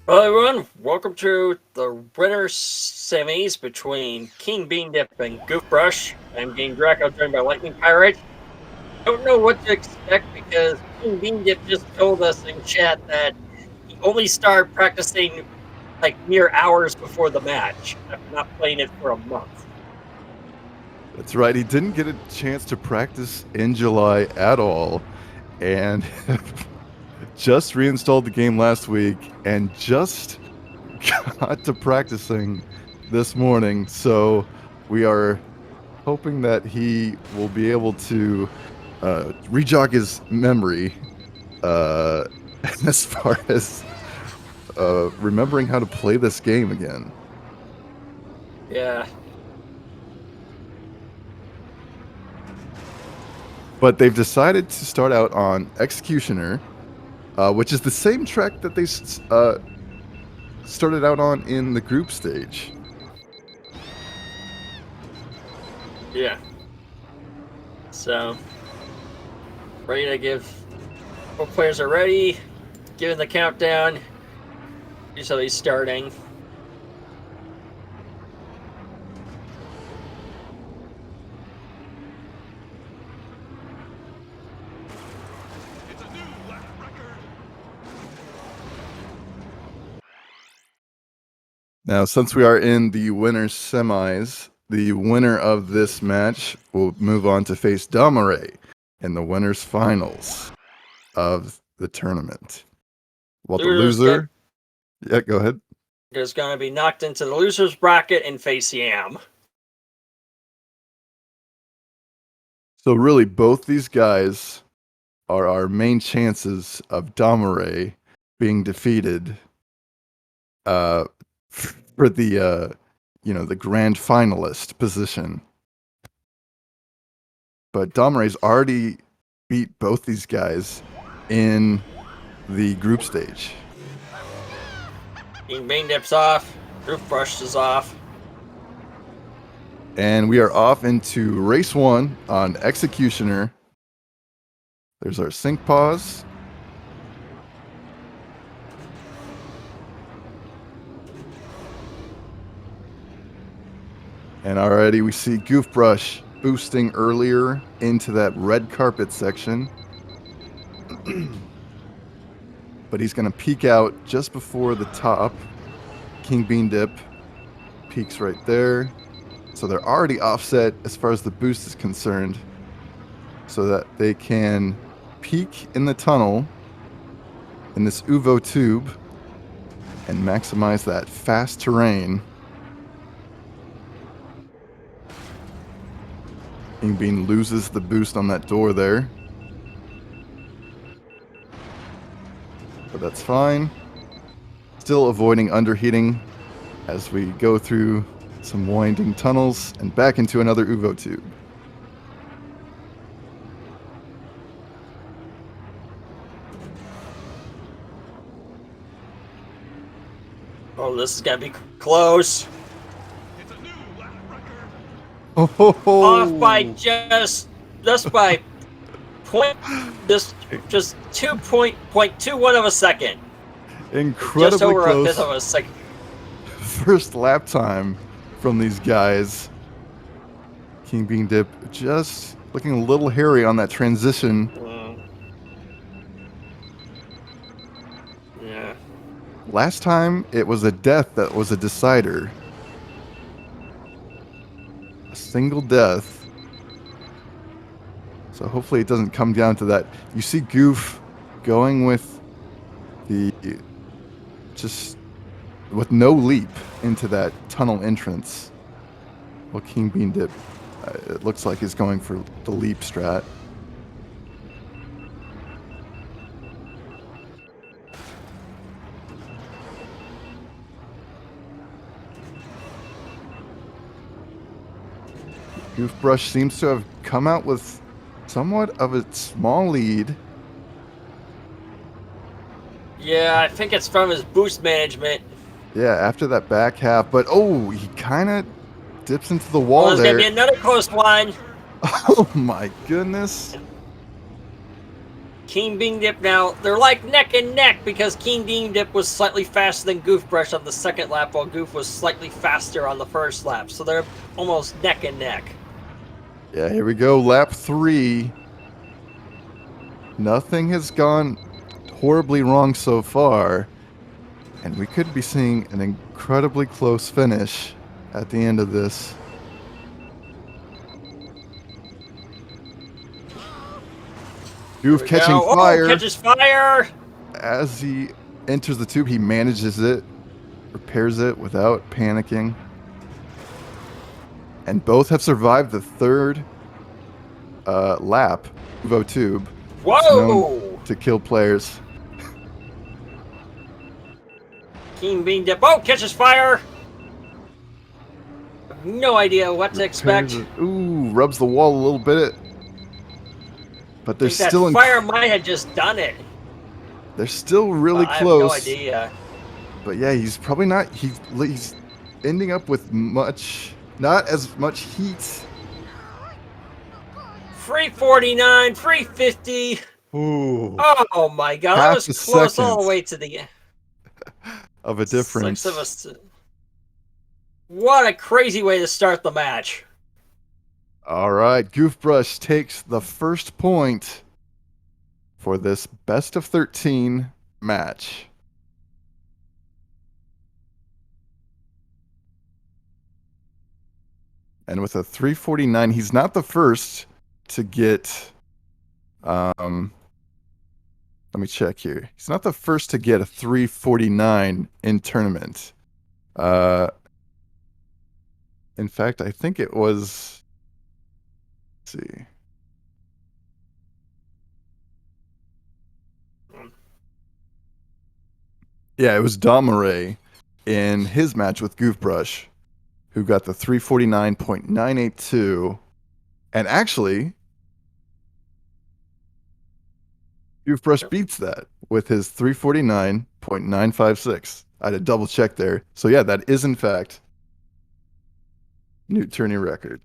Hello everyone, welcome to the winter semis between kingbeandip and goofbrush. I'm Game Draco, joined by Lightning Pirate. Don't know what to expect because kingbeandip just told us in chat that he only started practicing like mere hours before the match after not playing it for a month. That's right. He didn't get a chance to practice in July at all, and just reinstalled the game last week and just got to practicing this morning. So we are hoping that he will be able to rejog his memory uh, as far as remembering how to play this game again. Yeah. But they've decided to start out on Executioner, which is the same track that they started out on in the group stage. Yeah. So, ready to give. Both players are ready. Giving the countdown. So he's starting. Now, since we are in the winner's semis, the winner of this match will move on to face Damare in the winner's finals of the tournament. While the loser... Yeah, go ahead. Is going to be knocked into the loser's bracket and face Yam. So really, both these guys are our main chances of Damare being defeated for the the grand finalist position. But Damare's already beat both these guys in the group stage. Kingbeandip's off. Goofbrush is off. And we are off into race 1 on Executioner. There's our sync pause. And already we see Goofbrush boosting earlier into that red carpet section. But he's going to peek out just before the top. Kingbeandip peaks right there. So they're already offset as far as the boost is concerned, so that they can peek in the tunnel in this UVO tube and maximize that fast terrain. Kingbean loses the boost on that door there, but that's fine. Still avoiding underheating as we go through some winding tunnels and back into another UVO tube. Oh, this is gonna be close. It's a new lap record. Oh, ho, ho. Off by just by point, just 2.21 of a second. Incredibly just over close. a fifth of a second. First lap time from these guys. Kingbeandip just looking a little hairy on that transition. Yeah. Last time it was a death that was a decider. A single death. So hopefully it doesn't come down to that. You see Goof going with the just with no leap into that tunnel entrance. Well, Kingbeandip, it looks like he's going for the leap strat. Goofbrush seems to have come out with somewhat of a small lead. Yeah, I think it's from his boost management. Yeah, after that back half, but oh, he kind of dips into the wall there's there. gonna be another close one. Oh my goodness. King Bean Dip now, they're like neck and neck because King Bean Dip was slightly faster than Goofbrush on the second lap, while Goof was slightly faster on the first lap. So they're almost neck and neck. Yeah, here we go. Lap 3. Nothing has gone horribly wrong so far. And we could be seeing an incredibly close finish at the end of this. Here Goof we catching go. Oh, fire. catches fire! As he enters the tube, he manages it, repairs it without panicking. And both have survived the third lap of tube. It's known Whoa! to kill players. King Bean Dip. Oh, catches fire! No idea what to expect. Ooh, rubs the wall a little bit. But they're I think still that fire might have just done it. they're still really I have no close. idea. But yeah, he's probably not. He's ending up with not as much heat. 349, 350. Ooh, Oh my god, that half was a close all the second way to the end. of a difference. 6 of us. What a crazy way to start the match. All right, Goofbrush takes the first point for this best of 13 match. And with a 349, he's not the first to get. Let me check here. He's not the first to get a 349 in tournament. In fact, I think it was. Let's see. Yeah, it was Damaray in his match with Goofbrush, who got the 349.982. And actually, Goofbrush beats that with his 349.956. I had to double check there. So yeah, that is in fact new tourney record.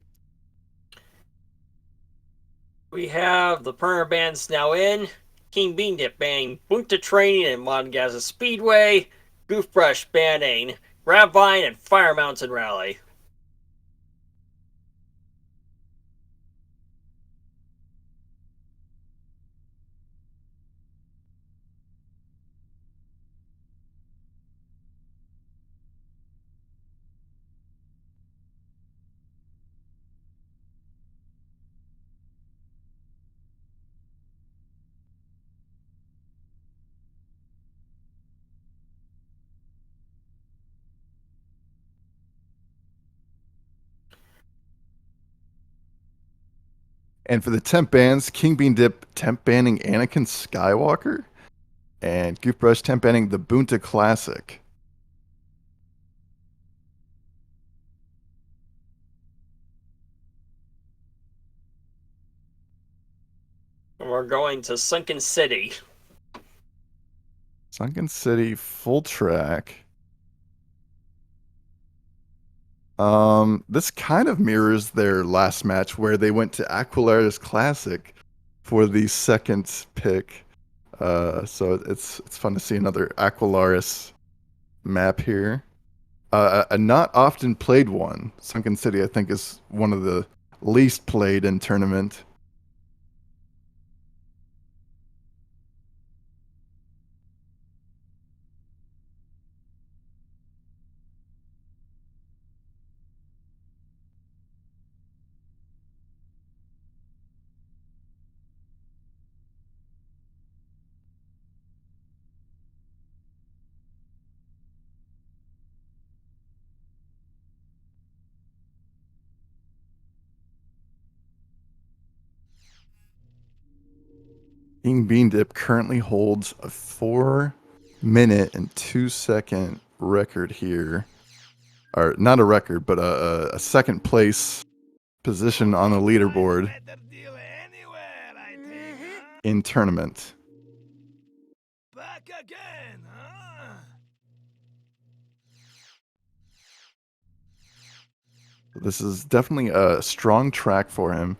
We have the Perner bands now in. King Bean Dip banning Bunta Training and Montgaza Speedway. Goofbrush banning Grabvine and Fire Mountain Rally. And for the temp bans, King Bean Dip temp banning Anakin Skywalker, and Goofbrush temp banning the Bunta Classic. And we're going to Sunken City. Sunken City full track. This kind of mirrors their last match where they went to Aquilaris Classic for the second pick. So it's fun to see another Aquilaris map here. A not often played one. Sunken City, I think, is one of the least played in tournament. King Bean Dip currently holds a 4-minute and 2-second record here. Or not a record, but a second place position on the leaderboard in tournament. Back again, huh? This is definitely a strong track for him.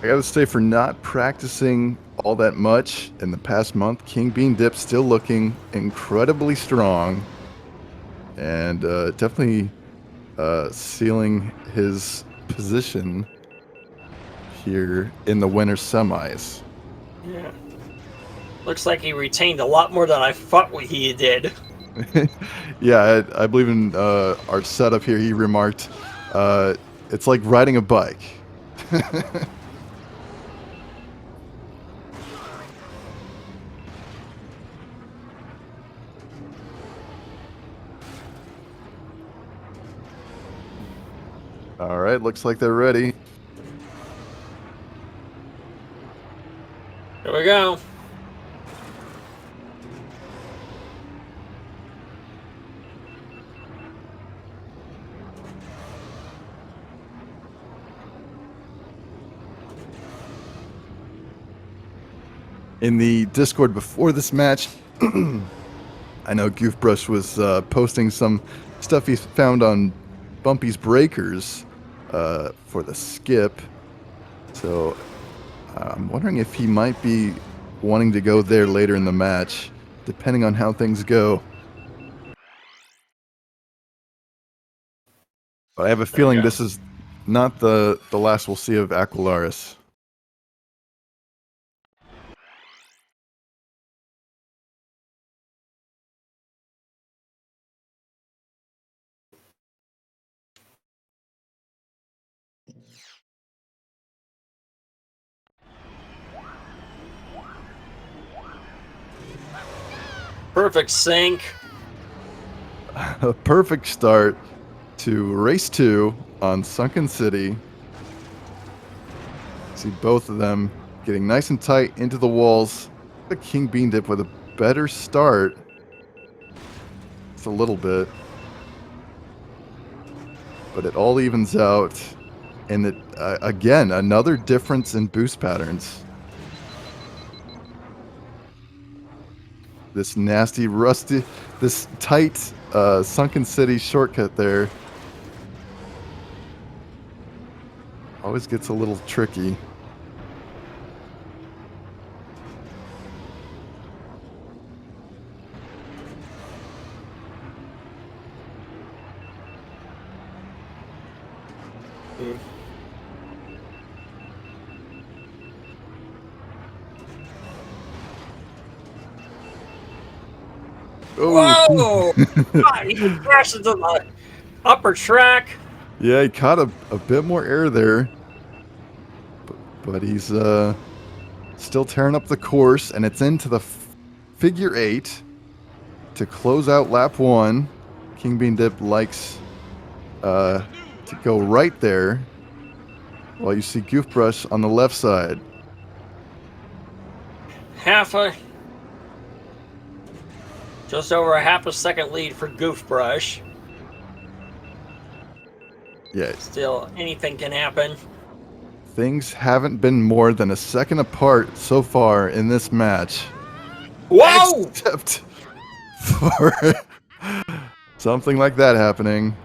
I gotta say, for not practicing all that much in the past month, King Bean Dip still looking incredibly strong, and definitely sealing his position here in the winter semis. Yeah. Looks like he retained a lot more than I thought he did. Yeah, I believe in our setup here. He remarked, "It's like riding a bike." All right, looks like they're ready. Here we go. In the Discord before this match, I know Goofbrush was posting some stuff he found on Bumpy's Breakers for the skip. So I'm wondering if he might be wanting to go there later in the match, depending on how things go. But I have a feeling this is not the last we'll see of Aqualaris. Perfect sync. A perfect start to race 2 on Sunken City. See both of them getting nice and tight into the walls. The King Bean Dip with a better start. It's a little bit. But it all evens out. And it, again, another difference in boost patterns. This nasty, rusty, this tight Sunken City shortcut there always gets a little tricky. Whoa! God, he crashed into the upper track. Yeah, he caught a bit more air there. But he's still tearing up the course, and it's into the figure 8 to close out lap 1. King Bean Dip likes to go right there, while you see Goofbrush on the left side. Just over a half a second lead for Goofbrush. Yeah. Still, anything can happen. Things haven't been more than a second apart so far in this match. Whoa! Except for something like that happening.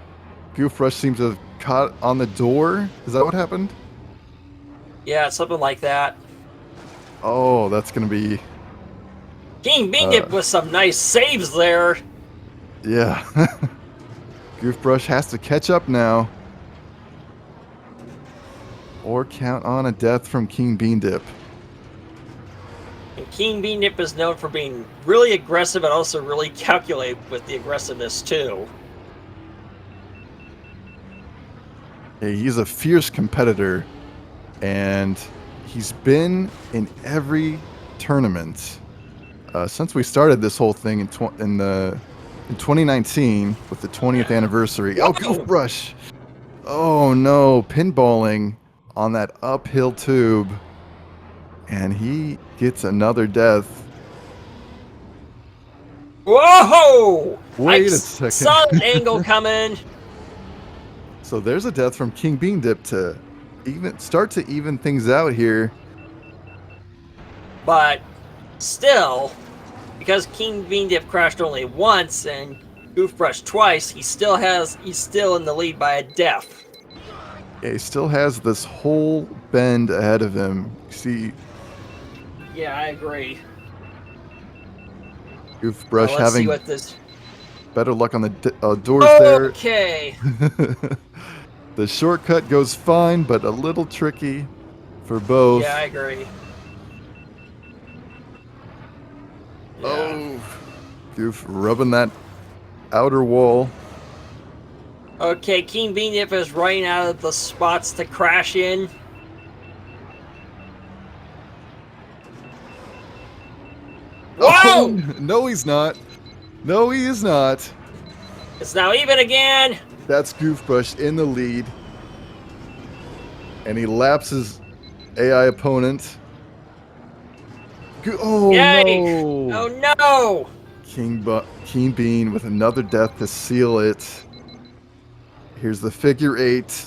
Goofbrush seems to have caught on the door. Is that what happened? Yeah, something like that. Oh, that's going to be... King Bean Dip with some nice saves there. Yeah. Goofbrush has to catch up now. Or count on a death from King Bean Dip. And King Bean Dip is known for being really aggressive and also really calculated with the aggressiveness too. Hey, he's a fierce competitor, and he's been in every tournament since we started this whole thing in 2019 with the 20th anniversary. Oh, Goofbrush! Oh no, pinballing on that uphill tube, and he gets another death. Whoa! Wait a second. Saw an angle coming. So there's a death from King Bean Dip to start to even things out here. But still, because King Bean Dip crashed only once and Goofbrush twice, he's still in the lead by a death. Yeah, he still has this whole bend ahead of him. See, Yeah, I agree. Goofbrush Let's see having what this. better luck on the doors there. Okay. The shortcut goes fine, but a little tricky for Yeah, I both. agree. Yeah. Oh, Goof rubbing that outer wall. Okay, King Beanip is running out of the spots to crash in. Oh, Whoa! no, he's not. No, he is not. It's now even again. That's Goofbrush in the lead, and he laps his AI opponent. Oh Yay! no! Oh no! King Bean with another death to seal it. Here's the figure eight.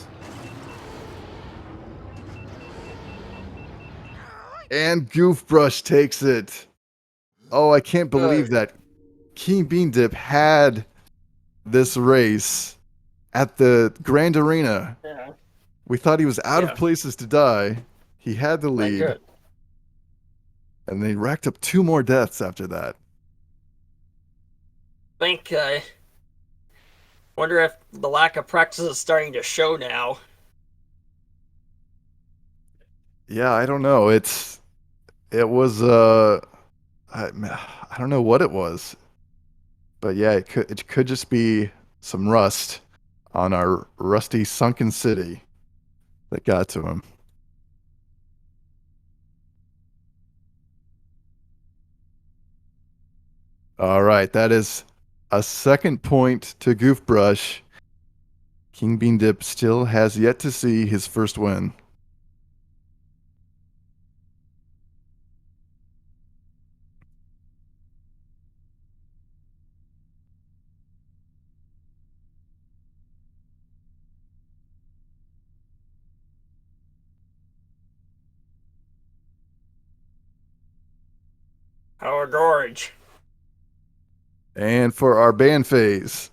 And Goofbrush takes it. Oh, I can't believe Good. that King Bean Dip had this race at the Grand Arena. Yeah. We thought he was out of Yeah. places to die. He had the Like lead, good. and they racked up 2 more deaths after that. Think. Wonder if the lack of practice is starting to show now. Yeah, I don't know. It was I don't know what it was, but yeah, it could just be some rust on our rusty sunken city that got to him. All right, that is a second point to Goofbrush. King Bean Dip still has yet to see his first win. Howard Gorge. And for our band phase,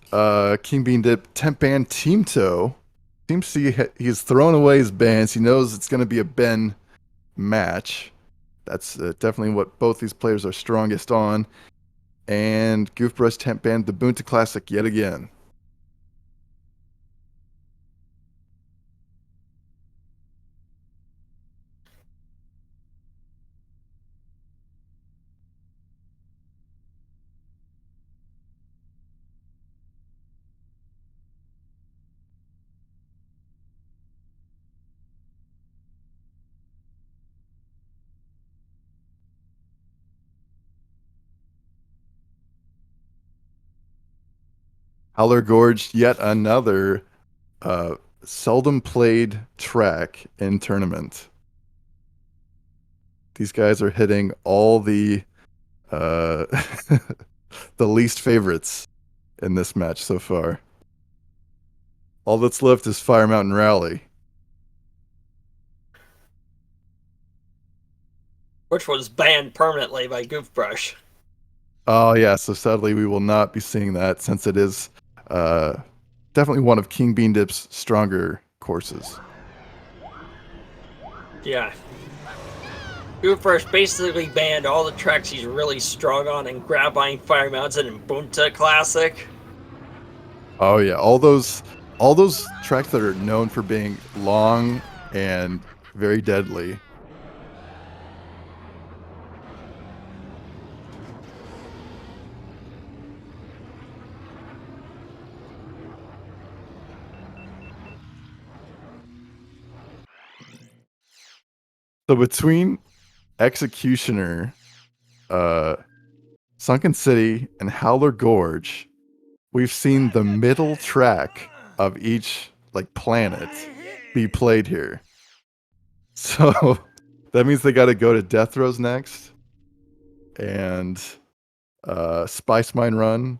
King Bean Dip temp band Team Toe seems he's thrown away his bands. He knows it's going to be a Ben match. That's definitely what both these players are strongest on. And Goofbrush temp band the Boonta Classic yet again. Howler Gorge, yet another seldom played track in tournament. These guys are hitting all the uh, the least favorites in this match so far. All that's left is Fire Mountain Rally. Which was banned permanently by Goofbrush. Oh yeah, so sadly we will not be seeing that since it is uh, definitely one of King Bean Dip's stronger courses. Yeah. Goofbrush basically banned all the tracks he's really strong on in Grabbine, Fire Mountain, and Boonta Classic. Oh yeah, all those tracks that are known for being long and very deadly. So between Executioner, uh, Sunken City, and Howler Gorge, we've seen the middle track of each like planet be played here. So that means they got to go to Death Rows next, and Spice Mine Run.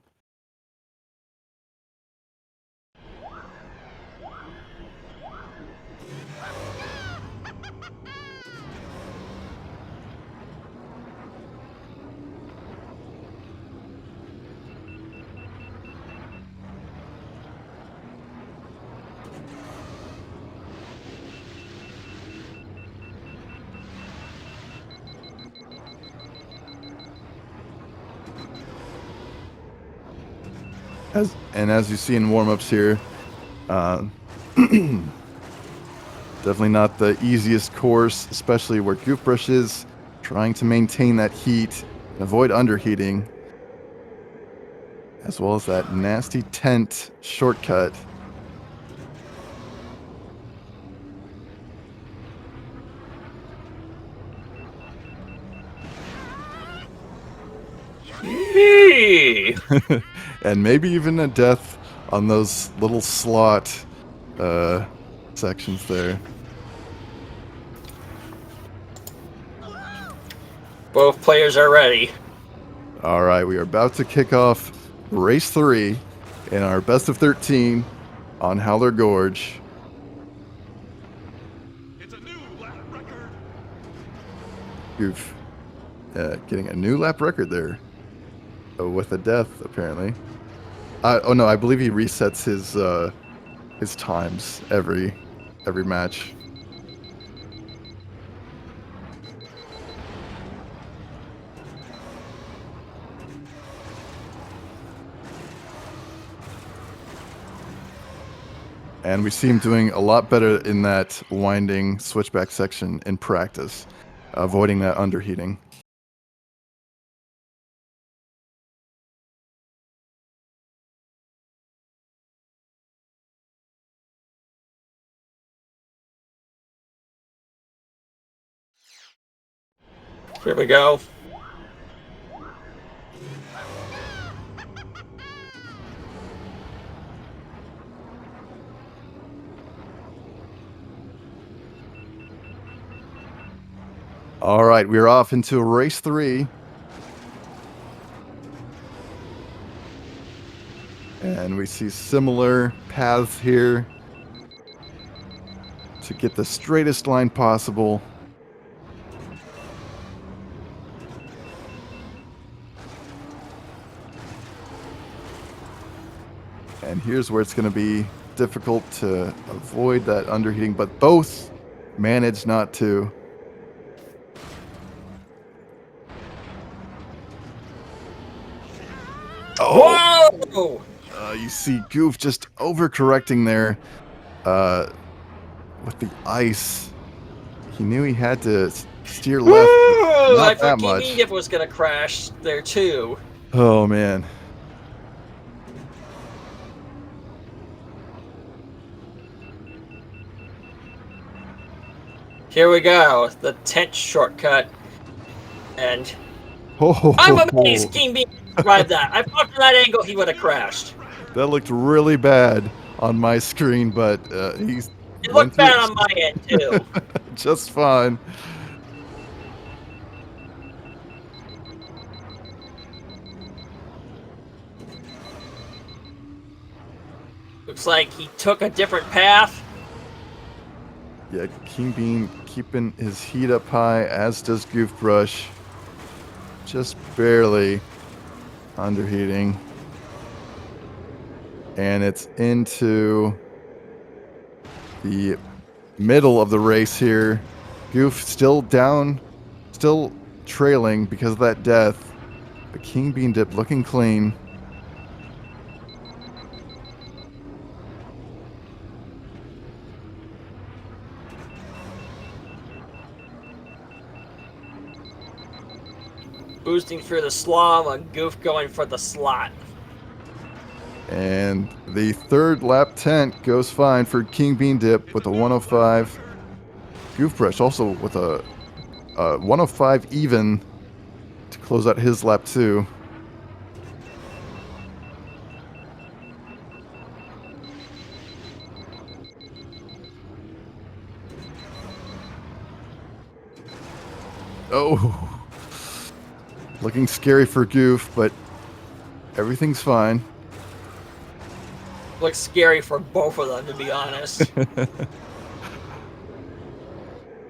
As you see in warm-ups here, definitely not the easiest course, especially where goofbrush is trying to maintain that heat and avoid underheating, as well as that nasty tent shortcut. Yee! And maybe even a death on those little slot sections there. Both players are ready. All right, we are about to kick off race 3 in our best of 13 on Howler Gorge. It's a new lap record. Goof getting a new lap record there with a death, apparently. Oh no, I believe he resets his times every match. And we see him doing a lot better in that winding switchback section in practice, avoiding that underheating. Here we go. All right, we're off into race 3. And we see similar paths here to get the straightest line possible. And here's where it's going to be difficult to avoid that underheating, but both manage not to. Whoa! You see Goof just overcorrecting there with the ice. He knew he had to steer left. Woo! Not I that thought much. kingbeandip was gonna crash there too. Oh, man. Here we go, the tent shortcut. And Oh, I'm amazed kingbeandip survived that. I thought from that angle he would have crashed. that looked really bad on my screen, but he's It looked bad on my end too. just fine. Looks like he took a different path. Yeah, King Bean keeping his heat up high, as does Goofbrush. Just barely underheating. And it's into the middle of the race here. Goof still down, still trailing because of that death. But kingbeandip looking clean. Boosting for the slalom, and Goof going for the slot. And the third lap tent goes fine for kingbeandip with a 105. Goofbrush also with a 105 even to close out his lap 2. Oh, looking scary for Goof, but everything's fine. Looks scary for both of them, to be honest.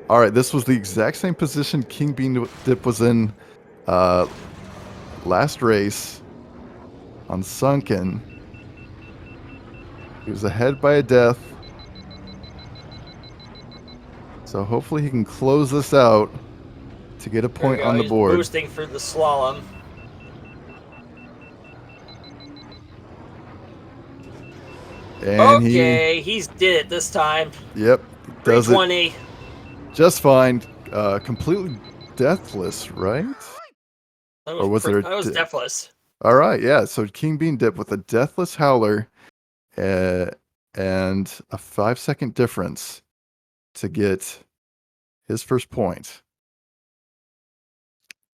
All right, this was the exact same position kingbeandip was in last race on Sunken. He was ahead by a death. So hopefully he can close this out to get a point on the He's board. boosting for the slalom. And Okay, he's did it this time. yep, he does it 320. just fine. Completely deathless, right? Or was there That was deathless. all right, yeah. So King Bean Dip with a deathless howler, uh, and a 5-second difference to get his first point.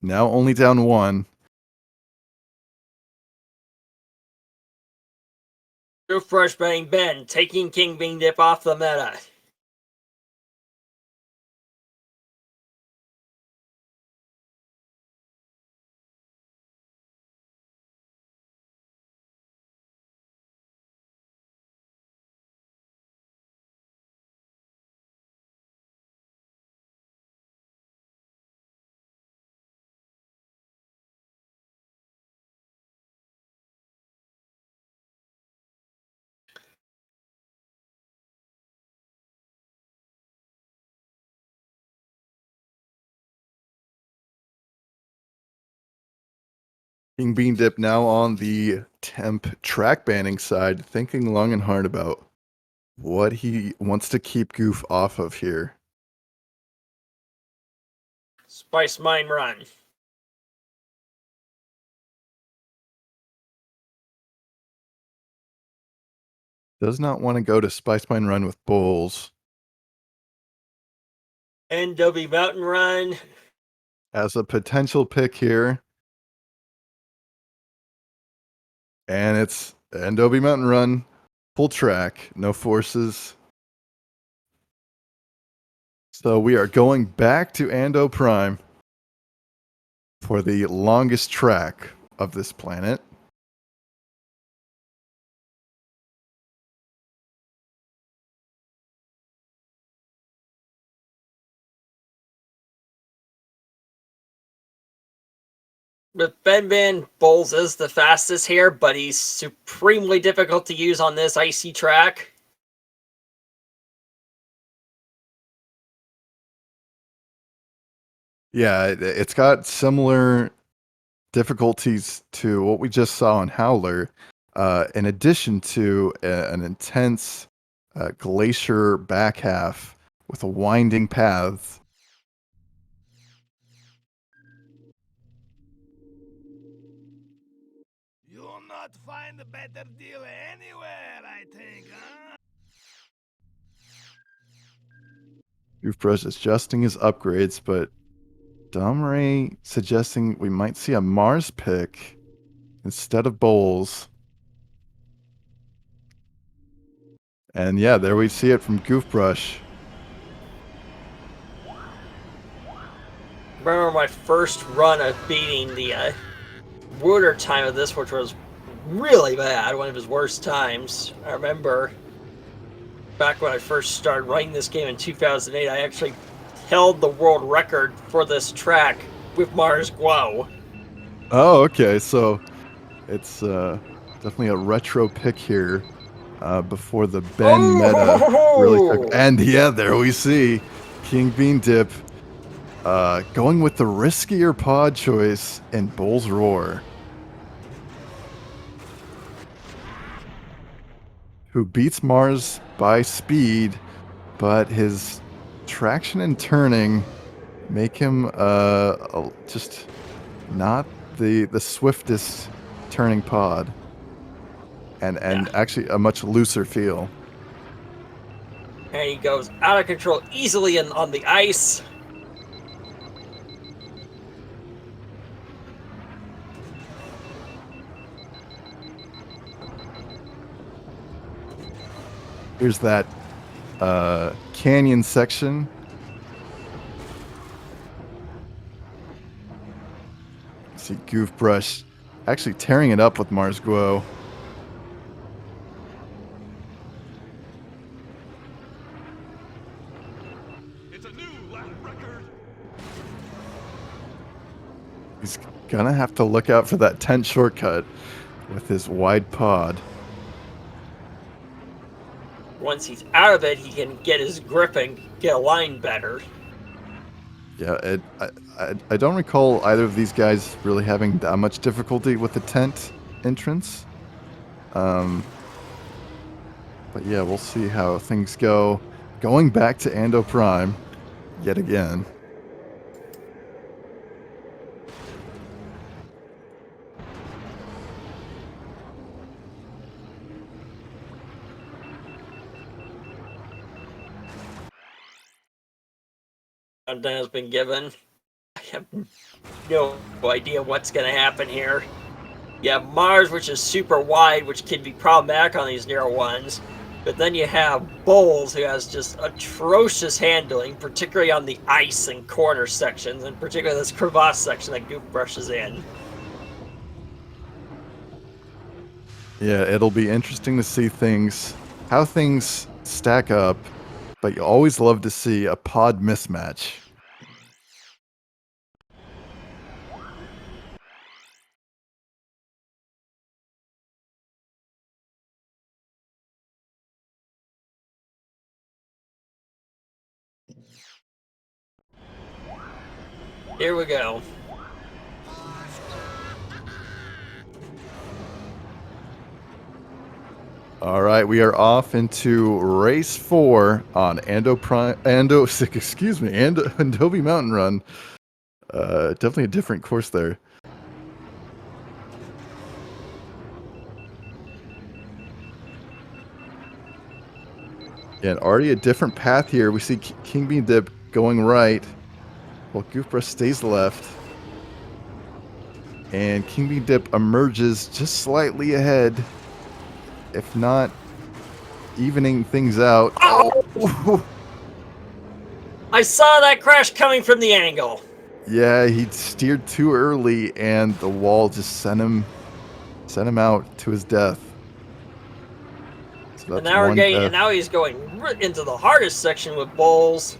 Now only down one. Goofbrush bang Ben, taking King Bean Dip off the meta. King Bean Dip now on the temp track banning side, thinking long and hard about what he wants to keep Goof off of here. Spice Mine Run. Does not want to go to Spice Mine Run with Bulls. NW Mountain Run. As a potential pick here. And it's Adobe Mountain Run, full track, no forces. So we are going back to Ando Prime for the longest track of this planet. With Ben Bowles is the fastest here, but he's supremely difficult to use on this icy track. Yeah, it's got similar difficulties to what we just saw in Howler, in addition to an intense glacier back half with a winding path. You'll not find a better deal anywhere, I think, huh? Goofbrush is adjusting his upgrades, but Domray suggesting we might see a Mars pick instead of Bowls. And yeah, there we see it from Goofbrush. Remember my first run of beating the Wooder time of this, which was really bad, one of his worst times. I remember back when I first started running this game in 2008, I actually held the world record for this track with Mars Glow. Oh, okay. So it's definitely a retro pick here before the Ben meta really took. And yeah, there we see King Bean Dip going with the riskier pod choice in Bull's Roar, who beats Mars by speed, but his traction and turning make him just not the swiftest turning pod, and actually a much looser feel. And he goes out of control easily on the ice. Here's that canyon section. See Goofbrush actually tearing it up with Mars Glow. It's a new lap record. He's gonna have to look out for that tent shortcut with his wide pod. Once he's out of it, he can get his grip and get a line better. Yeah, I don't recall either of these guys really having that much difficulty with the tent entrance. But yeah, we'll see how things go. Going back to Ando Prime yet again. Countdown has been given. I have no idea what's going to happen here. You have Mars, which is super wide, which can be problematic on these narrow ones. But then you have Bowles, who has just atrocious handling, particularly on the ice and corner sections, and particularly this crevasse section that Goofbrush is in. Yeah, it'll be interesting to see how things stack up, but you always love to see a pod mismatch. Here we go. All right, we are off into race 4 on Andovi Mountain Run. Definitely a different course there. And already a different path here. We see kingbeandip going right, while goofbrush stays left. And kingbeandip emerges just slightly ahead, if not evening things out. Oh! I saw that crash coming from the angle. Yeah, he steered too early, and the wall just sent him out to his death. So And now he's going into the hardest section with Bowles.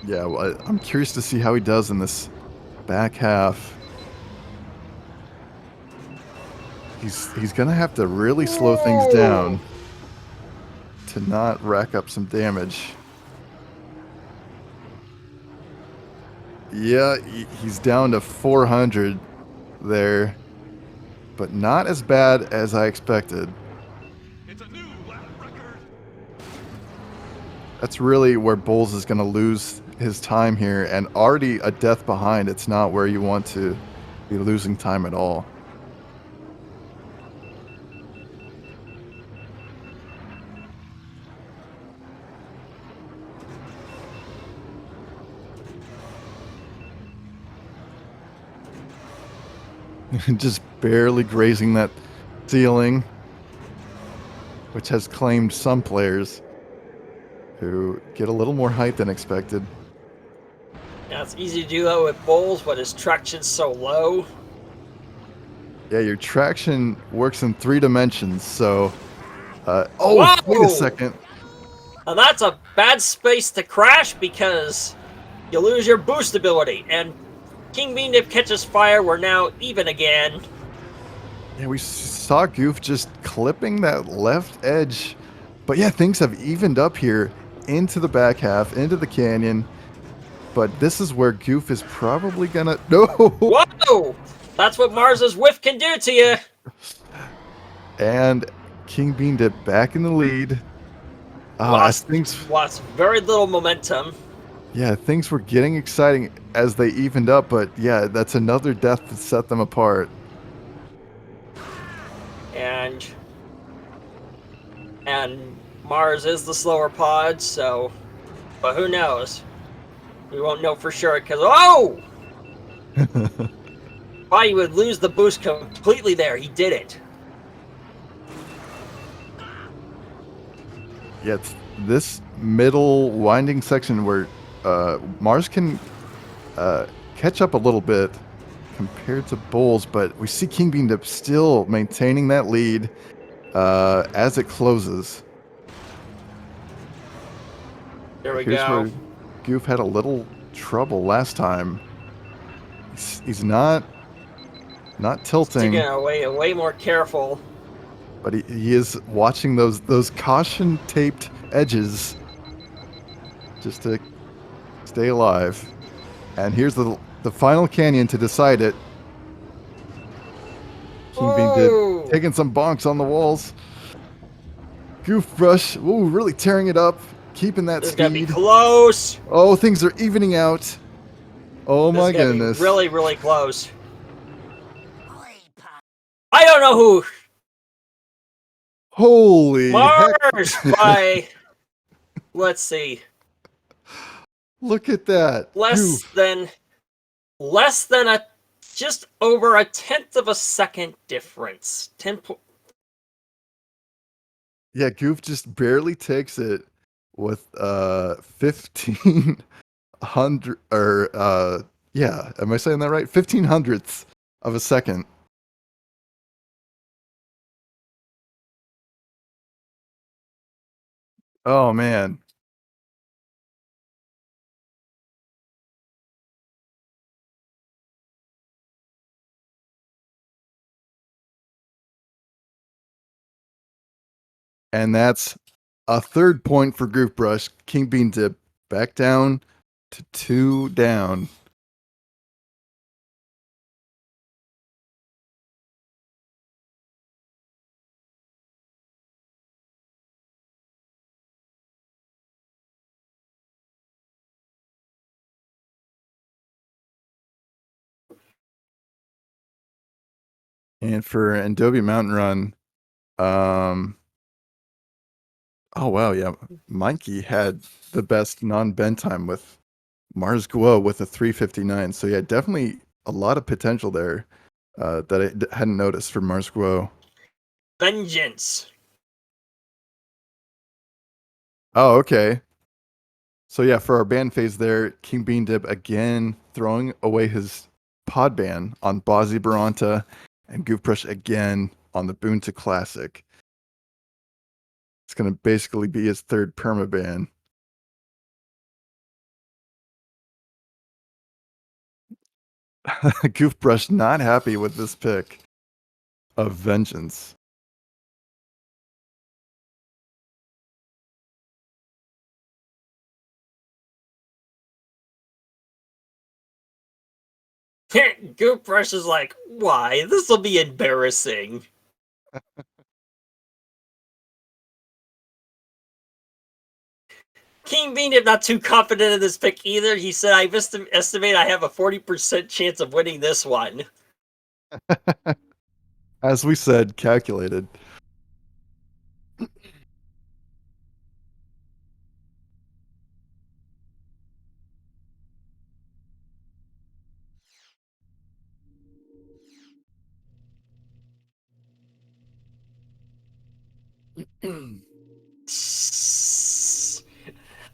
Yeah, well, I'm curious to see how he does in this back half. He's gonna have to really slow things down to not rack up some damage. Yeah, he's down to 400 there, but not as bad as I expected. It's a new lap record. That's really where Bowles is going to lose his time here, and already a death behind. It's not where you want to be losing time at all. Just barely grazing that ceiling, which has claimed some players who get a little more height than expected. Now it's easy to do that with Bowles, but his traction's so low. Yeah, your traction works in 3 dimensions, so... Whoa! Wait a second. And that's a bad space to crash because you lose your boost ability. And kingbeandip catches fire. We're now even again. Yeah, we saw Goof just clipping that left edge. But yeah, things have evened up here into the back half, into the canyon. But this is where Goof is probably gonna... No! Whoa! That's what Mars's whiff can do to you. And kingbeandip back in the lead. Lost very little momentum. Yeah, things were getting exciting as they evened up, but yeah, that's another death that set them apart. And Mars is the slower pod, so... But who knows? We won't know for sure, because... Oh! Thought he would lose the boost completely there. He did it. Yeah, it's this middle winding section where Mars can catch up a little bit compared to Bowles, but we see kingbeandip still maintaining that lead as it closes. There we Here's go. where Goof had a little trouble last time. He's not tilting. Taking way more careful. But he is watching those caution taped edges just to stay alive. And here's the final canyon to decide it. Dip Oh! taking some bonks on the walls. Goofbrush, ooh, really tearing it up, keeping that This is gonna be speed. close. Oh, things are evening out. Oh This is my gonna be goodness. really, really close. I don't know who. Holy heck. Mars by, let's see, Look at that. less Goof. than a, just over a tenth of a second difference. Yeah, Goof just barely takes it with 1500 or yeah, am I saying that right? 1500ths of a second. Oh man. And that's a third point for Goofbrush. King Bean Dip back down to 2 down. And for Adobe Mountain Run, um oh wow, yeah. Mikey had the best non-bend time with Mars Guo with a 359. So yeah, definitely a lot of potential there that I hadn't noticed for Mars Guo. Vengeance. Oh, okay. So yeah, for our ban phase there, King Bean Dip again throwing away his pod ban on Bozzy Baranta and Goofbrush again on the Boonta Classic. It's going to basically be his third perma ban. Goofbrush not happy with this pick of Vengeance. Goofbrush is like, why? This will be embarrassing. King Bean is not too confident in this pick either. He said, I estimate I have a 40% chance of winning this one. As we said, calculated.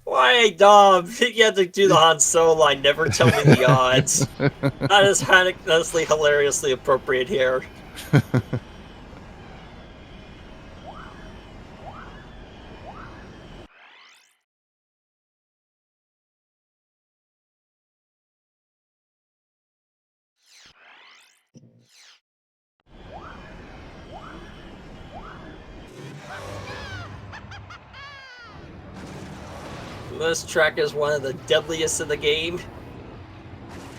Why, Dom? You have to do the Han Solo line, never tell me the odds. That is honestly hilariously appropriate here. This track is one of the deadliest in the game.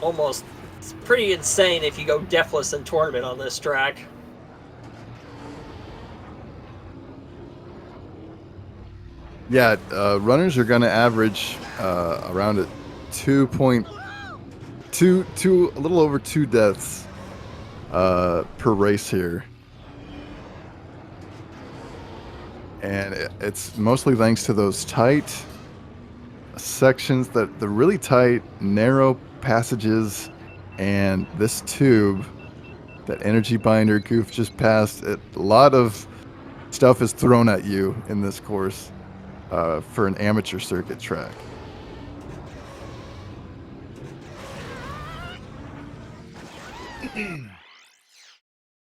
Almost, it's pretty insane if you go deathless in tournament on this track. Yeah, runners are going to average around a 2.2, a little over 2 deaths per race here. And it's mostly thanks to those tight sections, the really tight, narrow passages, and this tube that energy binder Goof just passed. A lot of stuff is thrown at you in this course for an amateur circuit track. And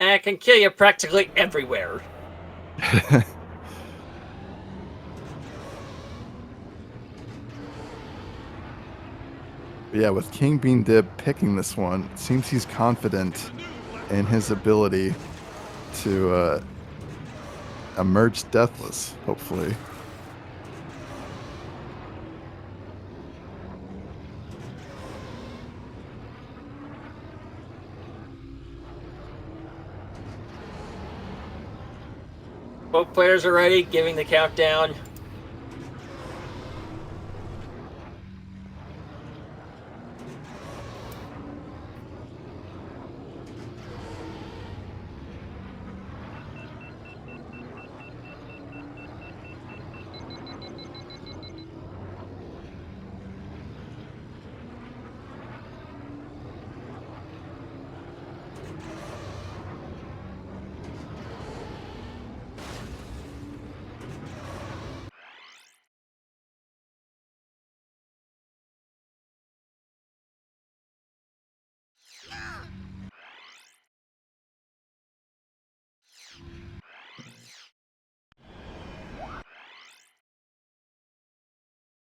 it can kill you practically everywhere. Yeah, with King Bean Dip picking this one, it seems he's confident in his ability to emerge deathless, hopefully. Both players are ready, giving the countdown.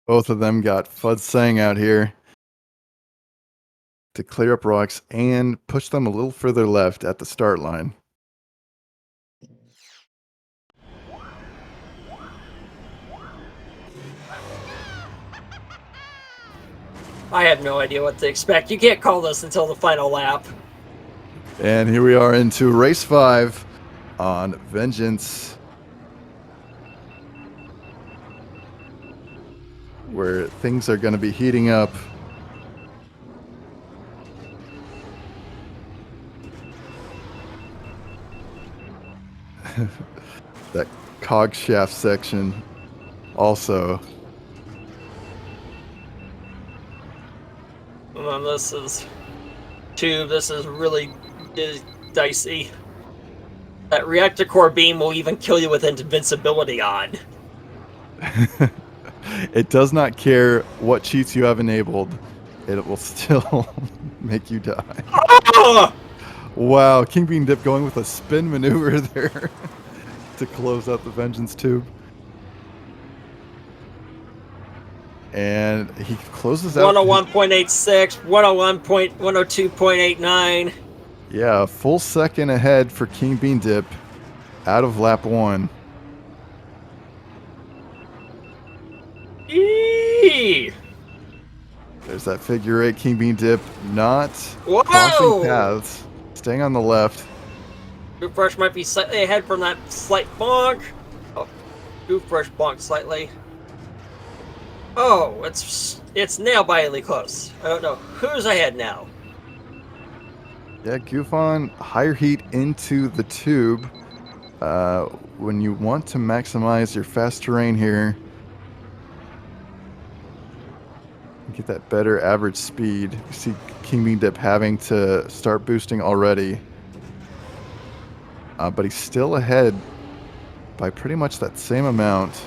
Both of them got FUD Sang out here to clear up rocks and push them a little further left at the start line. I have no idea what to expect. You can't call this until the final lap. And here we are into race 5 on Vengeance, where things are going to be heating up. That cog shaft section also. And this is This is really dicey. That reactor core beam will even kill you with invincibility on. It does not care what cheats you have enabled. It will still make you die. Ah! Wow, King Bean Dip going with a spin maneuver there to close out the Vengeance tube. And he closes out 101.86, 102.89. Yeah, a full second ahead for King Bean Dip out of lap 1. Eee! There's that figure 8 King Bean Dip not Whoa! crossing paths, staying on the left. Goofbrush might be slightly ahead from that slight bonk. Oh, Goofbrush bonked slightly. Oh, it's nail-bitingly close. I don't know who's ahead now. Yeah, Goof on higher heat into the tube. When you want to maximize your fast terrain here, get that better average speed. You see King Bean Dip having to start boosting already. But he's still ahead by pretty much that same amount.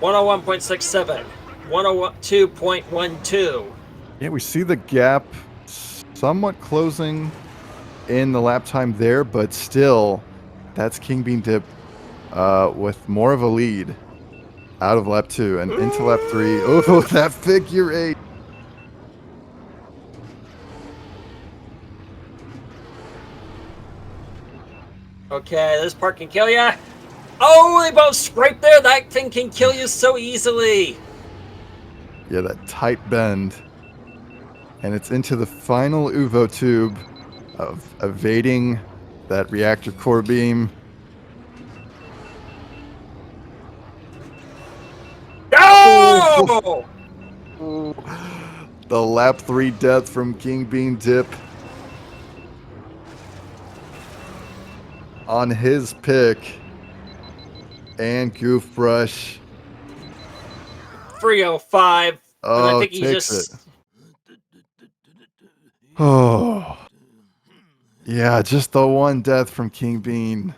.67, 102.12. Yeah, we see the gap somewhat closing in the lap time there, but still, that's King Bean Dip with more of a lead out of lap 2 and into lap 3. Oh, that figure 8. Okay, this part can kill ya. Oh, they both scrape there. That thing can kill you so easily. Yeah, that tight bend. And it's into the final Uvo tube of evading that reactor core beam. No! The lap 3 death from King Bean Dip on his pick. And Goofbrush. 305. And I Oh, think he takes just... it. Oh. Yeah, just the one death from King Bean.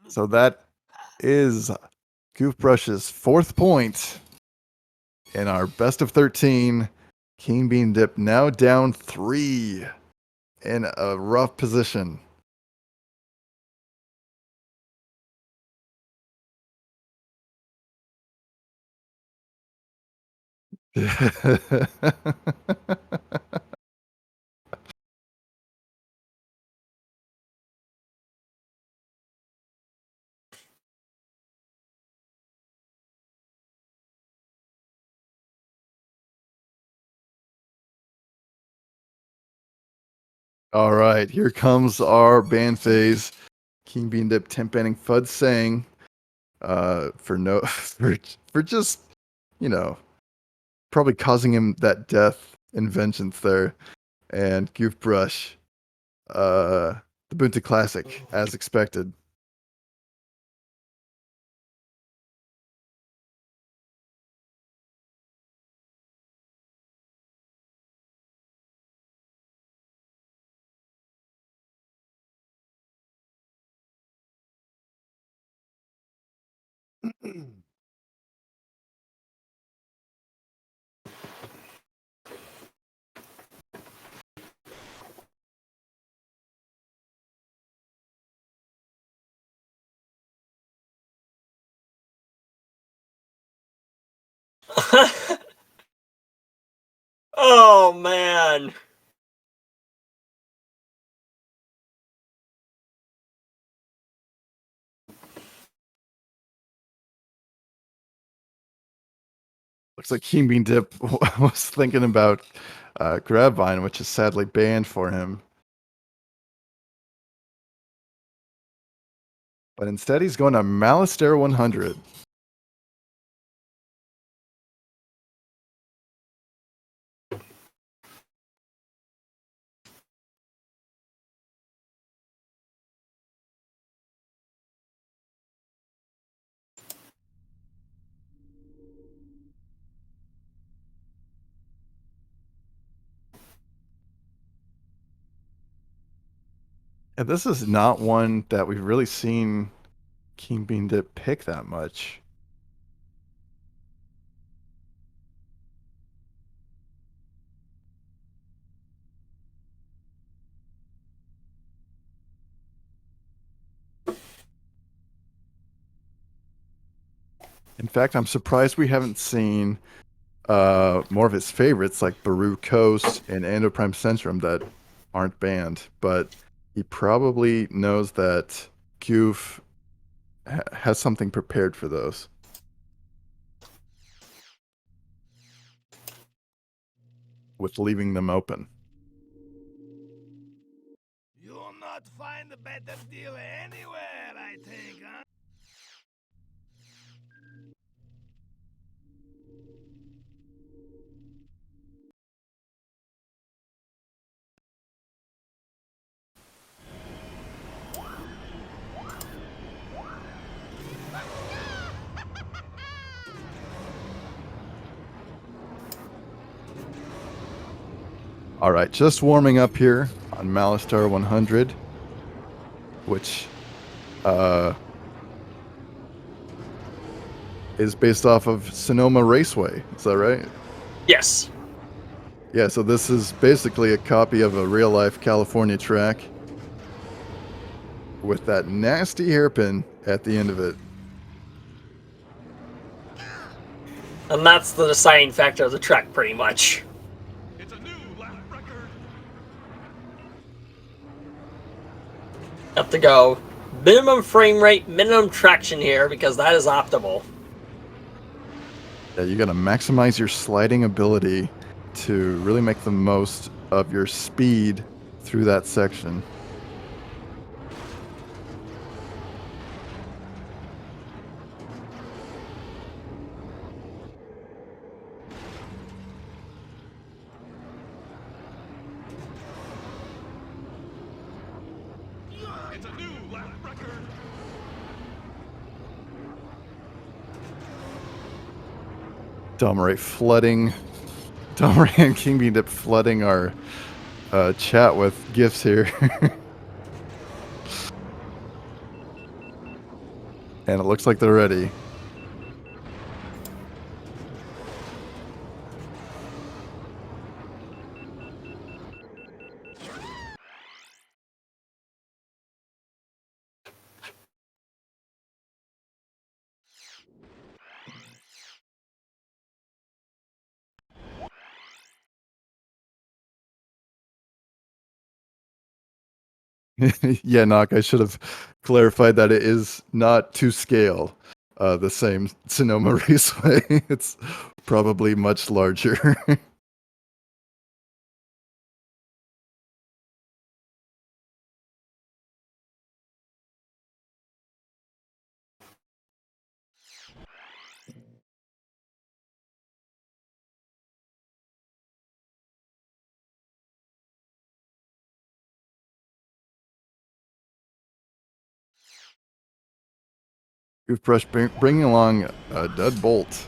So that is Goofbrush's 4th point in our best of 13. King Bean Dip now down 3 in a rough position. All right, here comes our ban phase. King Bean Dip temp banning Fud Sang for no for just, you know, probably causing him that death and vengeance there. And Goofbrush, the Bunta Classic, as expected. Oh man. Looks like King Bean Dip was thinking about Grabvine, which is sadly banned for him. But instead, he's going to Malastare 100. And this is not one that we've really seen King Bean Dip pick that much. In fact, I'm surprised we haven't seen more of his favorites like Baru Coast and Endoprime Centrum that aren't banned. But he probably knows that Goof has something prepared for those. With leaving them open. You'll not find a better deal anywhere, I think, huh? All right, just warming up here on Malastare 100, which is based off of Sonoma Raceway. Is that right? Yes. Yeah, so this is basically a copy of a real-life California track with that nasty hairpin at the end of it. And that's the deciding factor of the track, pretty much. It's a new lap record. Have to go minimum frame rate, minimum traction here, because that is optimal. Yeah, you got to maximize your sliding ability to really make the most of your speed through that section. It's a new lap record. Domeray and King Bean Dip flooding our chat with gifts here. And it looks like they're ready. Yeah, Knock, I should have clarified that it is not to scale the same Sonoma Raceway. It's probably much larger. Goofbrush bringing along a dead bolt.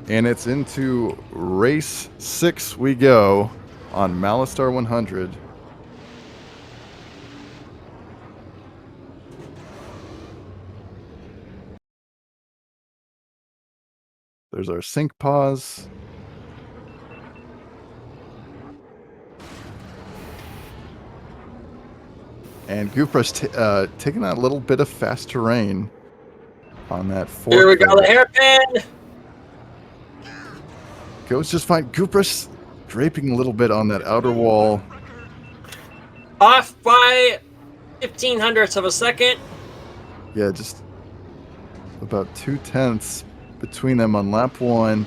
And it's into race 6 we go on Malistar 100. There's our sync pause. And Goofbrush taking that little bit of fast terrain on that fourth. Here we go, the hairpin. Goes just fine. Goofbrush draping a little bit on that outer wall. Off by 0.15 of a second. Yeah, just about 0.2 between them on lap 1.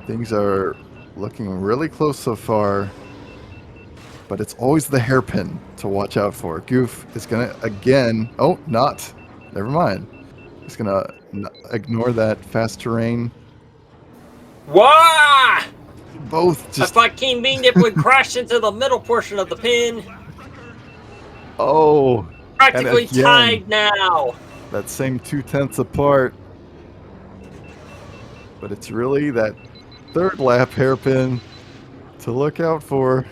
Things are looking really close so far, but it's always the hairpin to watch out for. Goof is gonna again. Oh, not. Never mind. He's gonna ignore that fast terrain. Wah! Both just. I thought kingbeandip would crash into the middle portion of the pin. Oh. Practically tied now. That same 0.2 apart. But it's really that third lap hairpin to look out for.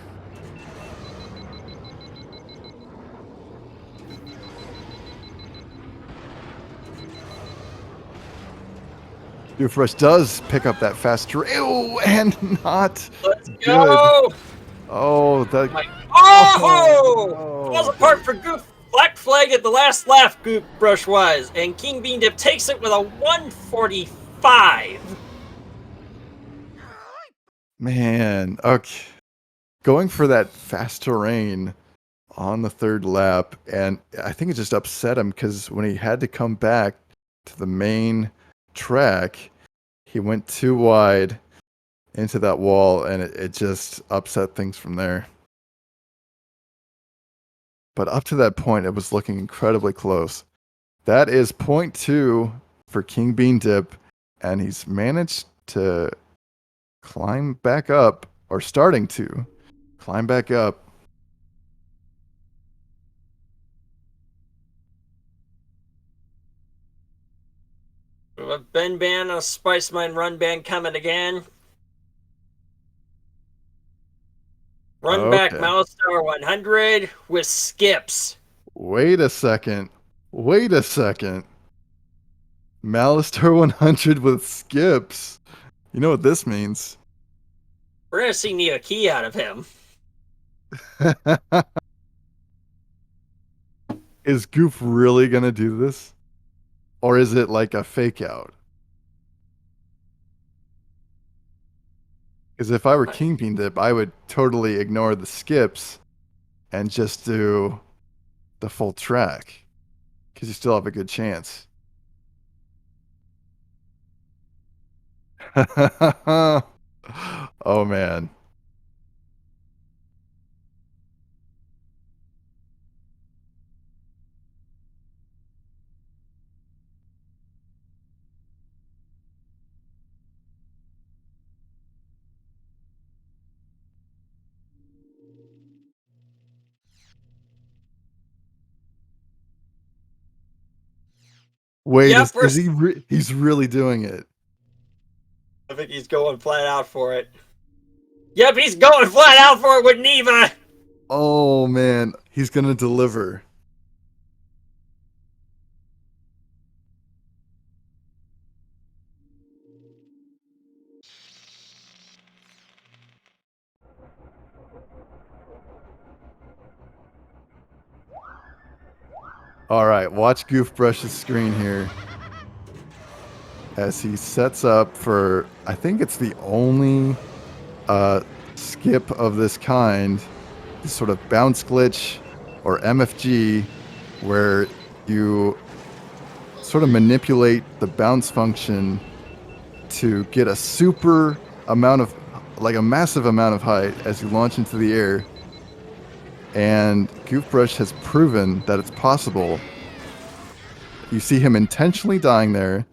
Goofbrush does pick up that fast terrain. Ew, and not. Let's good. Go! Oh, that. Oh! Falls apart for Goof. Black flag at the last lap, Goofbrush wise, and kingbeandip takes it with a 145. Man, okay. Going for that fast terrain on the third lap, and I think it just upset him because when he had to come back to the main track, he went too wide into that wall, and it just upset things from there. But up to that point, it was looking incredibly close. That is 0.2 for kingbeandip, and he's managed to climb back up, or starting to climb back up. A Ben Ban, a Spice Mine Run Ban coming again. Run back Malistar 100 with skips. Wait a second. Wait a second. Malistar 100 with skips. You know what this means. We're going to see Neo Key out of him. Is Goof really going to do this? Or is it like a fake out? Because if I were kingbeandip, I would totally ignore the skips and just do the full track. Because you still have a good chance. Oh, man. Wait, Yep, is he? He's really doing it. I think he's going flat out for it. Yep, he's going flat out for it with Neva. Oh man, he's gonna deliver. All right, watch Goofbrush's screen here as he sets up for, I think it's the only skip of this kind, this sort of bounce glitch or MFG, where you sort of manipulate the bounce function to get a super amount of, like a massive amount of height as you launch into the air. And Goofbrush has proven that it's possible. You see him intentionally dying there.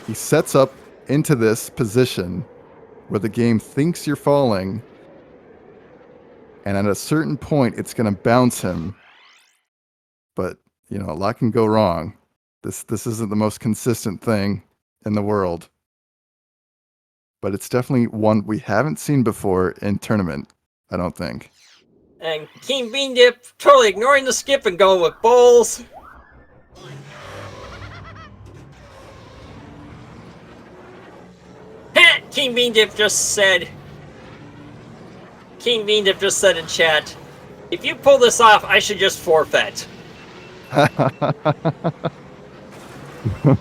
He sets up into this position, where the game thinks you're falling, and at a certain point, it's going to bounce him. But, you know, a lot can go wrong. This isn't the most consistent thing in the world. But it's definitely one we haven't seen before in tournament, I don't think. And King Bean Dip totally ignoring the skip and going with bowls. King Bean Dip just said in chat, if you pull this off, I should just forfeit.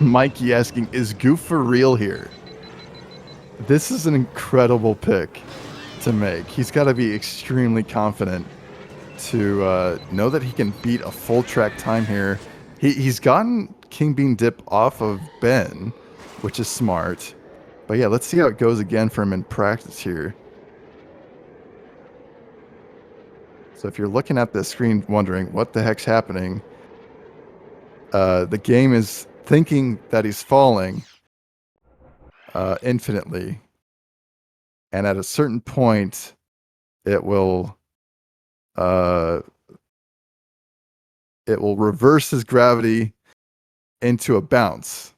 Mikey asking, is Goof for real here? This is an incredible pick to make. He's got to be extremely confident to know that he can beat a full track time here. He's gotten King Bean Dip off of Ben, which is smart. But yeah, let's see how it goes again for him in practice here. So if you're looking at the screen wondering what the heck's happening, the game is thinking that he's falling infinitely. And at a certain point, it will reverse his gravity into a bounce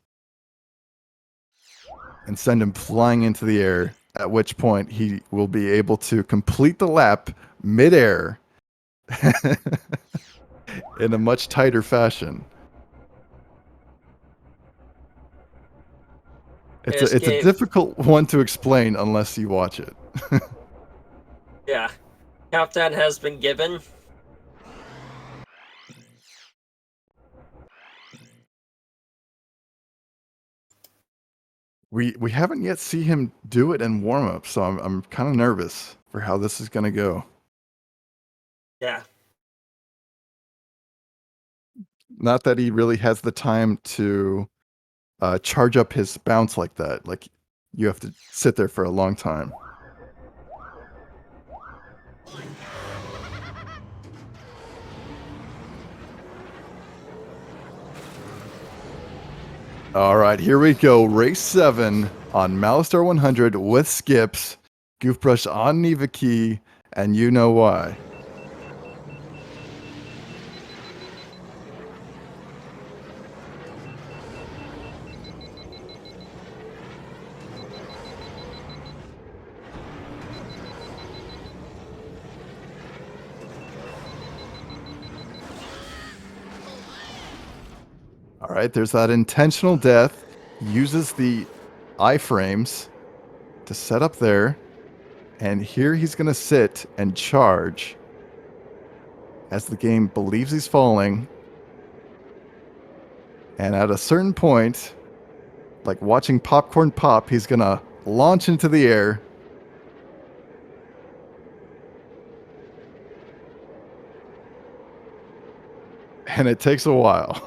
and send him flying into the air, at which point he will be able to complete the lap midair in a much tighter fashion. It's a difficult one to explain unless you watch it. Yeah. Countdown has been given. We haven't yet seen him do it in warm-up, so I'm kind of nervous for how this is going to go. Yeah. Not that he really has the time to charge up his bounce like that. Like, you have to sit there for a long time. All right, here we go. Race 7 on Malistar 100 with skips. Goofbrush on Neva Key, and you know why. All right, there's that intentional death. Uses the iframes to set up there. And here he's going to sit and charge as the game believes he's falling. And at a certain point, like watching popcorn pop, he's going to launch into the air. And it takes a while.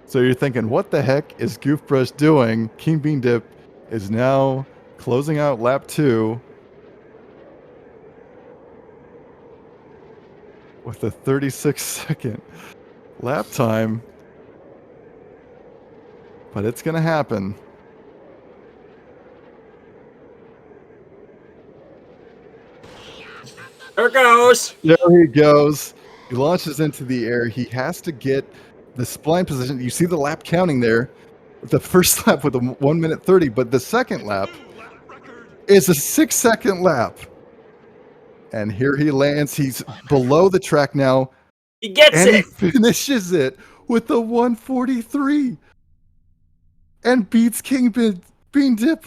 So you're thinking, what the heck is Goofbrush doing? King Bean Dip is now closing out lap 2 with a 36-second lap time. But it's going to happen. There it goes. There he goes. He launches into the air. He has to get the spline position. You see the lap counting there. The first lap with a 1 minute 30, but the second lap is a 6-second lap. And here he lands. He's below the track now. He gets and it. He finishes it with a 143 and beats King Bean Dip.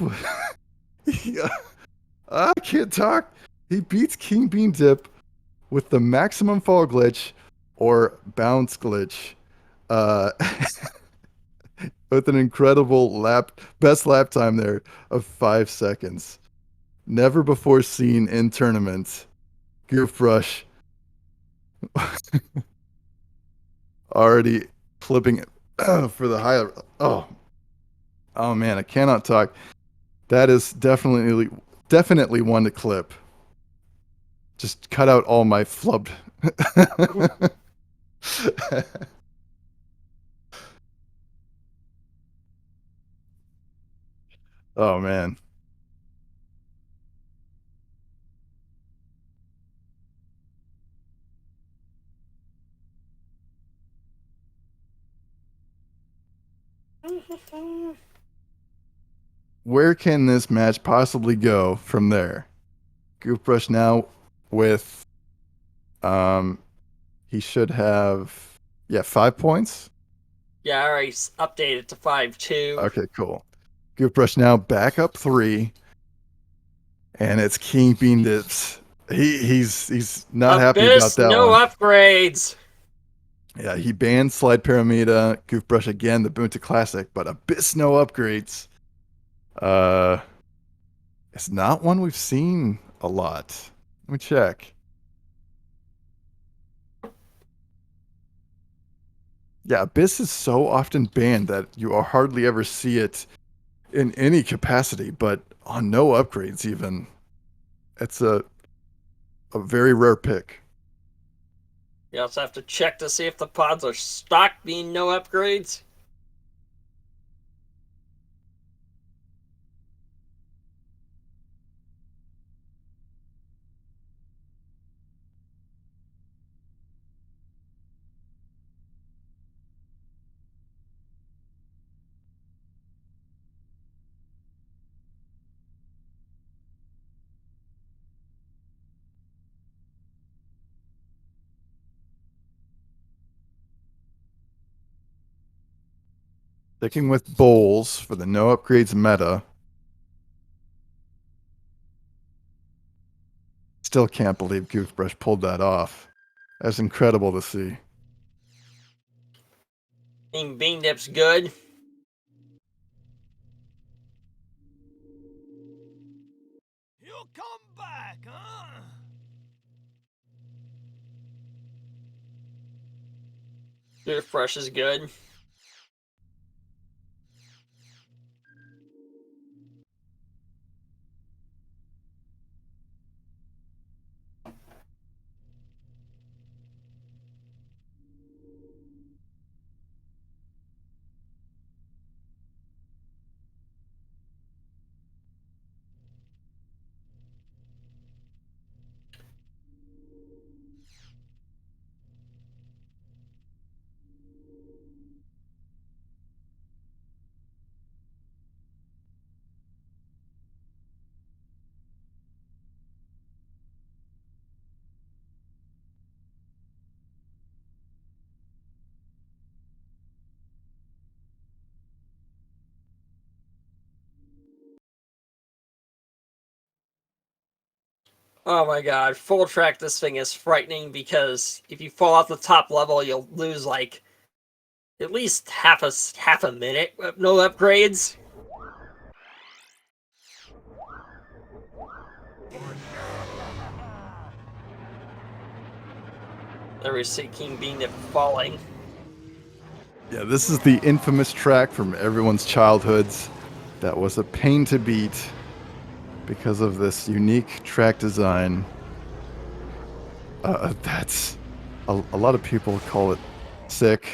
I can't talk. He beats King Bean Dip with the maximum fall glitch or bounce glitch. With an incredible best lap time there of 5 seconds. Never before seen in tournaments. Goofbrush already clipping it for the high. Oh man, I cannot talk. That is definitely one to clip. Just cut out all my flubbed. Oh man. Where can this match possibly go from there? Goofbrush now with um he should have 5 points. Yeah, I already updated to 5-2. Okay, cool. Goofbrush now back up 3, and it's King Bean Dips. He's not happy about Abyss, that no one. upgrades. Yeah, he banned Slide Pyramida, Goofbrush again, the Boonta Classic, but Abyss no upgrades. Uh, it's not one we've seen a lot. Let me check. Yeah, Abyss is so often banned that you hardly ever see it in any capacity, but on no upgrades even. It's a very rare pick. You also have to check to see if the pods are stock being no upgrades. Sticking with bowls for the no upgrades meta. Still can't believe Goofbrush pulled that off. That's incredible to see. King Bean Dip's good. You come back, huh? Toothbrush is good. Oh my god, full track this thing is frightening because if you fall off the top level, you'll lose like at least half a minute with no upgrades. There we see King Bean Dip falling. Yeah, this is the infamous track from everyone's childhoods that was a pain to beat because of this unique track design. That's a lot of people call it sick.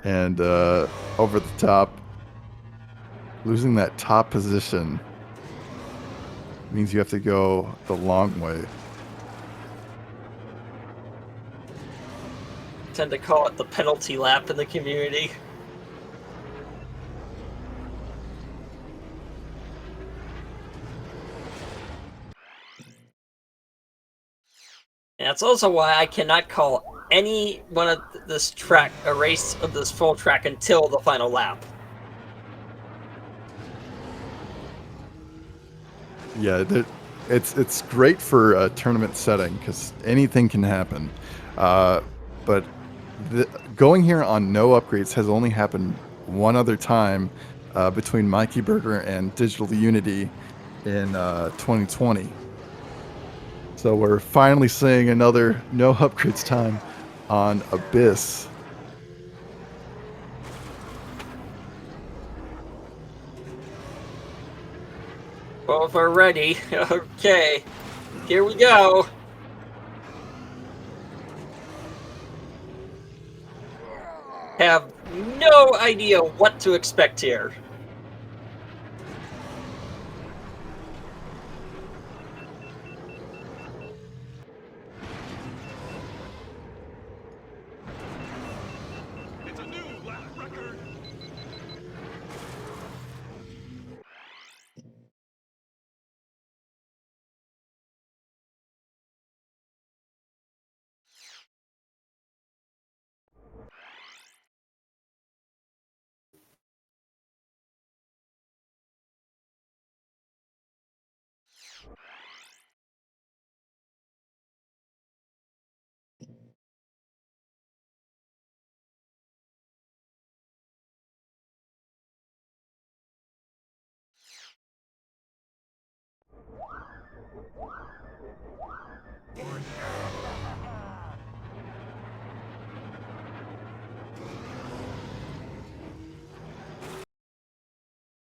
And over the top, losing that top position means you have to go the long way. Tend to call it the penalty lap in the community. And that's also why I cannot call any one of this track a race of this full track until the final lap. Yeah, it's great for a tournament setting because anything can happen. But going here on no upgrades has only happened one other time between Mikey Burger and Digital Unity in 2020. So we're finally seeing another no upgrades time on Abyss. Both are ready. Okay, here we go. have no idea what to expect here. It's a new lap record.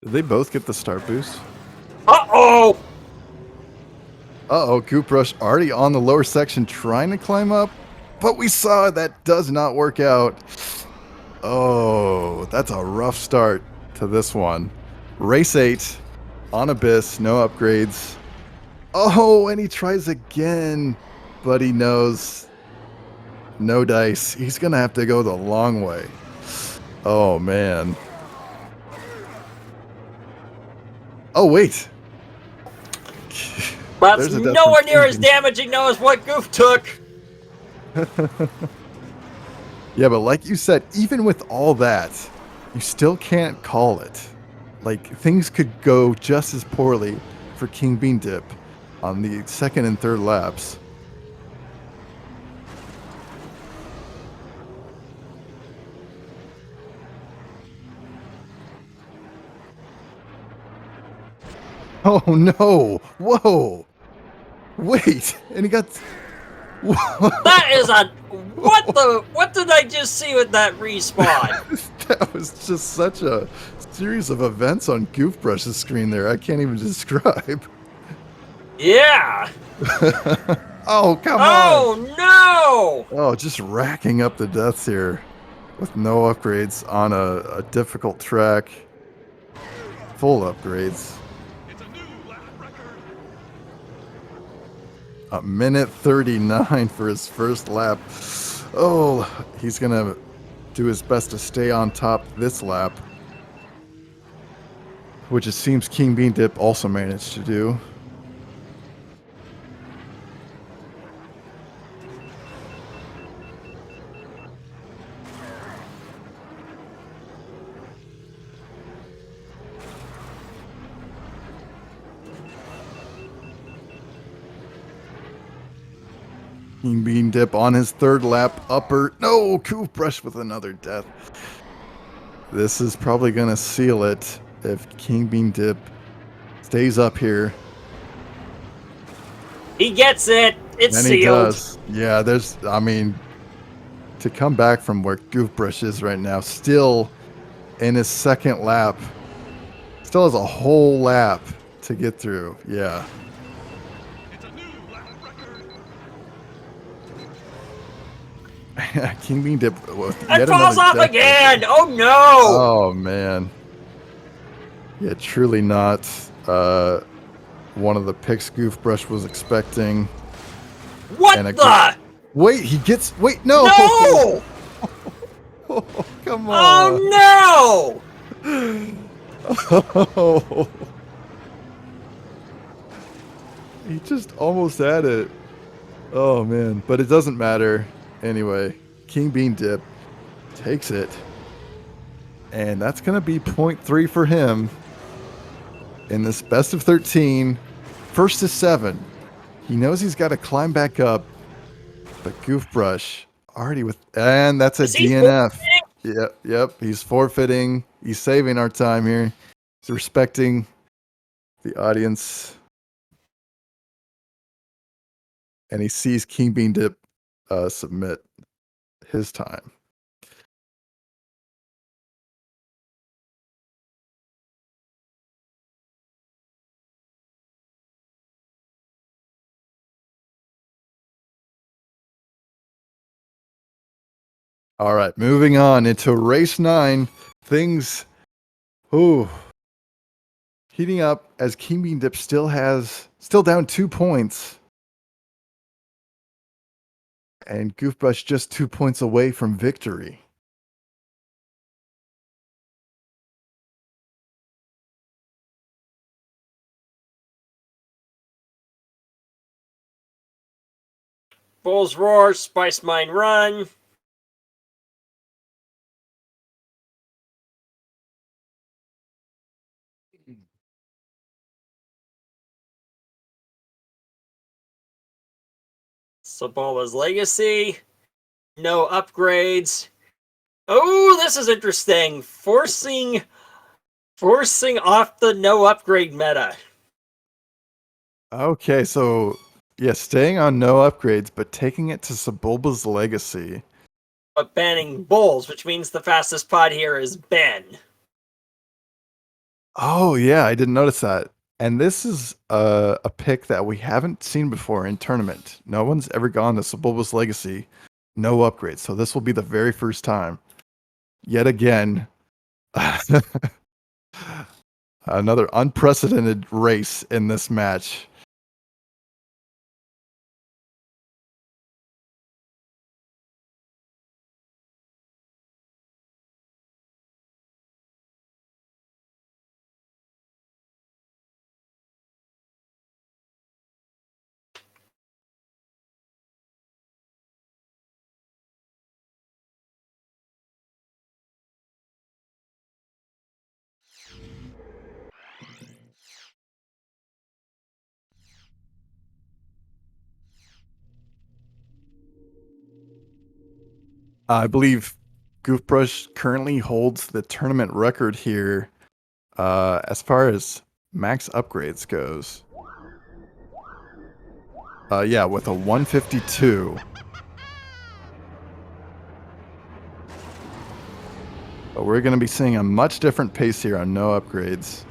Did they both get the start boost? Uh-oh! Uh-oh, goofbrush already on the lower section trying to climb up, but we saw that does not work out. Oh, that's a rough start to this one. Race 8 on Abyss, no upgrades. Oh, and he tries again, but he knows no dice. He's going to have to go the long way. Oh, man. Oh, wait. That's There's a death nowhere from near as King. damaging though as what Goof took. Yeah, but like you said, even with all that, you still can't call it. Like, things could go just as poorly for King Bean Dip on the second and third laps. Oh no! Whoa! Wait! And he got. That is a what did I just see with that respawn? That was just such a series of events on Goofbrush's screen there. I can't even describe. Yeah. Oh, come on! Oh no! Oh, just racking up the deaths here with no upgrades on a difficult track. Full upgrades. It's a new lap record. A minute 39 for his first lap. Oh, he's going to do his best to stay on top this lap, which it seems King Bean Dip also managed to do. King Bean Dip on his third lap upper. No, Goofbrush with another death. This is probably going to seal it if King Bean Dip stays up here. He gets it. It's And he sealed. does. Yeah, I mean, to come back from where Goofbrush is right now, still in his second lap, still has a whole lap to get through. Yeah. It's a new lap record. King Bean Dip with It yet falls another off death. again. Oh no! Oh, man. Yeah, truly not one of the picks Goofbrush was expecting. What And the? wait, he gets. Wait, no! No! Oh, come on. Oh Oh. He just almost had it. Oh, man. But it doesn't matter. Anyway, King Bean Dip takes it. And that's going to be 0.3 for him in this best of 13. First to 7. He knows he's got to climb back up. But Goofbrush already with. And that's a Is he DNF. forfeiting? Yep. He's forfeiting. He's saving our time here. He's respecting the audience. And he sees King Bean Dip submit his time. All right, moving on into race 9. Things, ooh, heating up as kingbeandip still down 2 points, and goofbrush just 2 points away from victory. Bulls roar, Spice Mine run. Sabola's legacy. No upgrades. Oh, this is interesting. Forcing off the no upgrade meta. Okay, so yeah, staying on no upgrades, but taking it to Sebulba's legacy. But banning bulls, which means the fastest pod here is Ben. Oh yeah, I didn't notice that. And this is a pick that we haven't seen before in tournament. No one's ever gone to Sebulba's legacy, no upgrades. So this will be the very first time. Yet again, another unprecedented race in this match. I believe Goofbrush currently holds the tournament record here as far as max upgrades goes. Yeah, with a 152. But we're going to be seeing a much different pace here on no upgrades.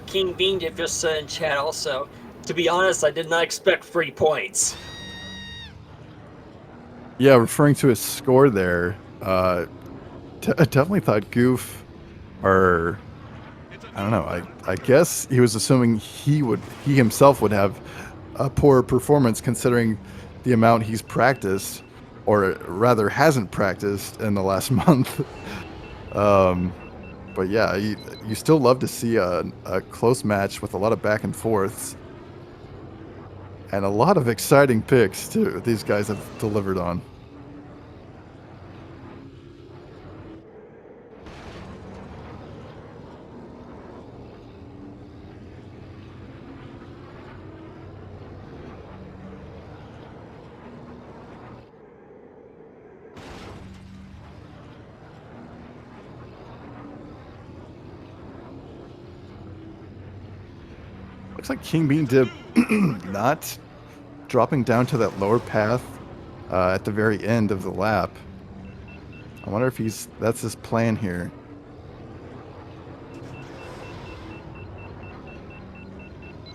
King Beandip just said in chat also, to be honest, I did not expect free points. Yeah, referring to his score there, I definitely thought Goof, or I don't know, I guess he was assuming he himself would have a poor performance considering the amount he's practiced, or rather hasn't practiced in the last month. But yeah, you still love to see a close match with a lot of back and forths. And a lot of exciting picks, too, these guys have delivered on. Looks like King Bean did not dropping down to that lower path at the very end of the lap. I wonder if that's his plan here.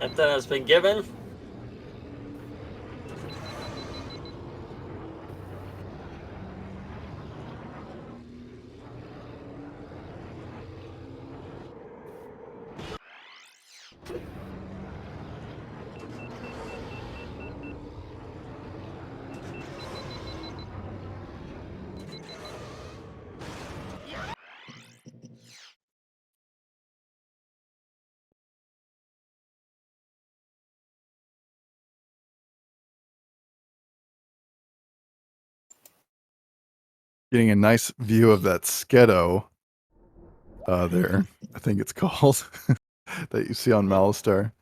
That has been given. Getting a nice view of that Skedo there, I think it's called, that you see on Malistar.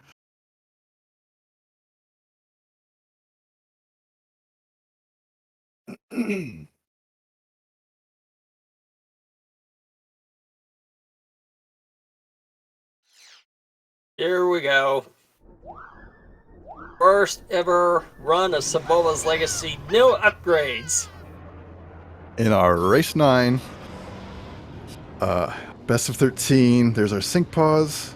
Here we go. First ever run of Sabola's Legacy. No upgrades. In our race 9, best of 13, there's our sync pause.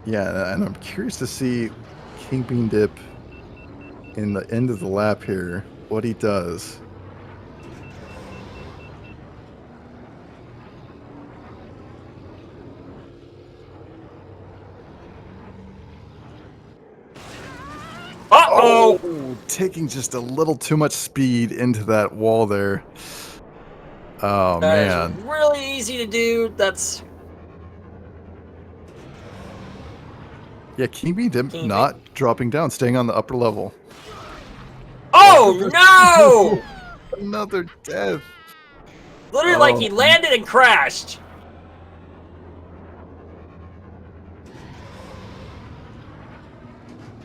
Yeah, and I'm curious to see King Bean Dip in the end of the lap here, what he does. Uh-oh! Oh, taking just a little too much speed into that wall there. Oh, That is man. really easy to do. That's Yeah, King Bean Dip King Bean. not dropping down, staying on the upper level. Oh no! Another death. Literally like he Oh, landed and crashed.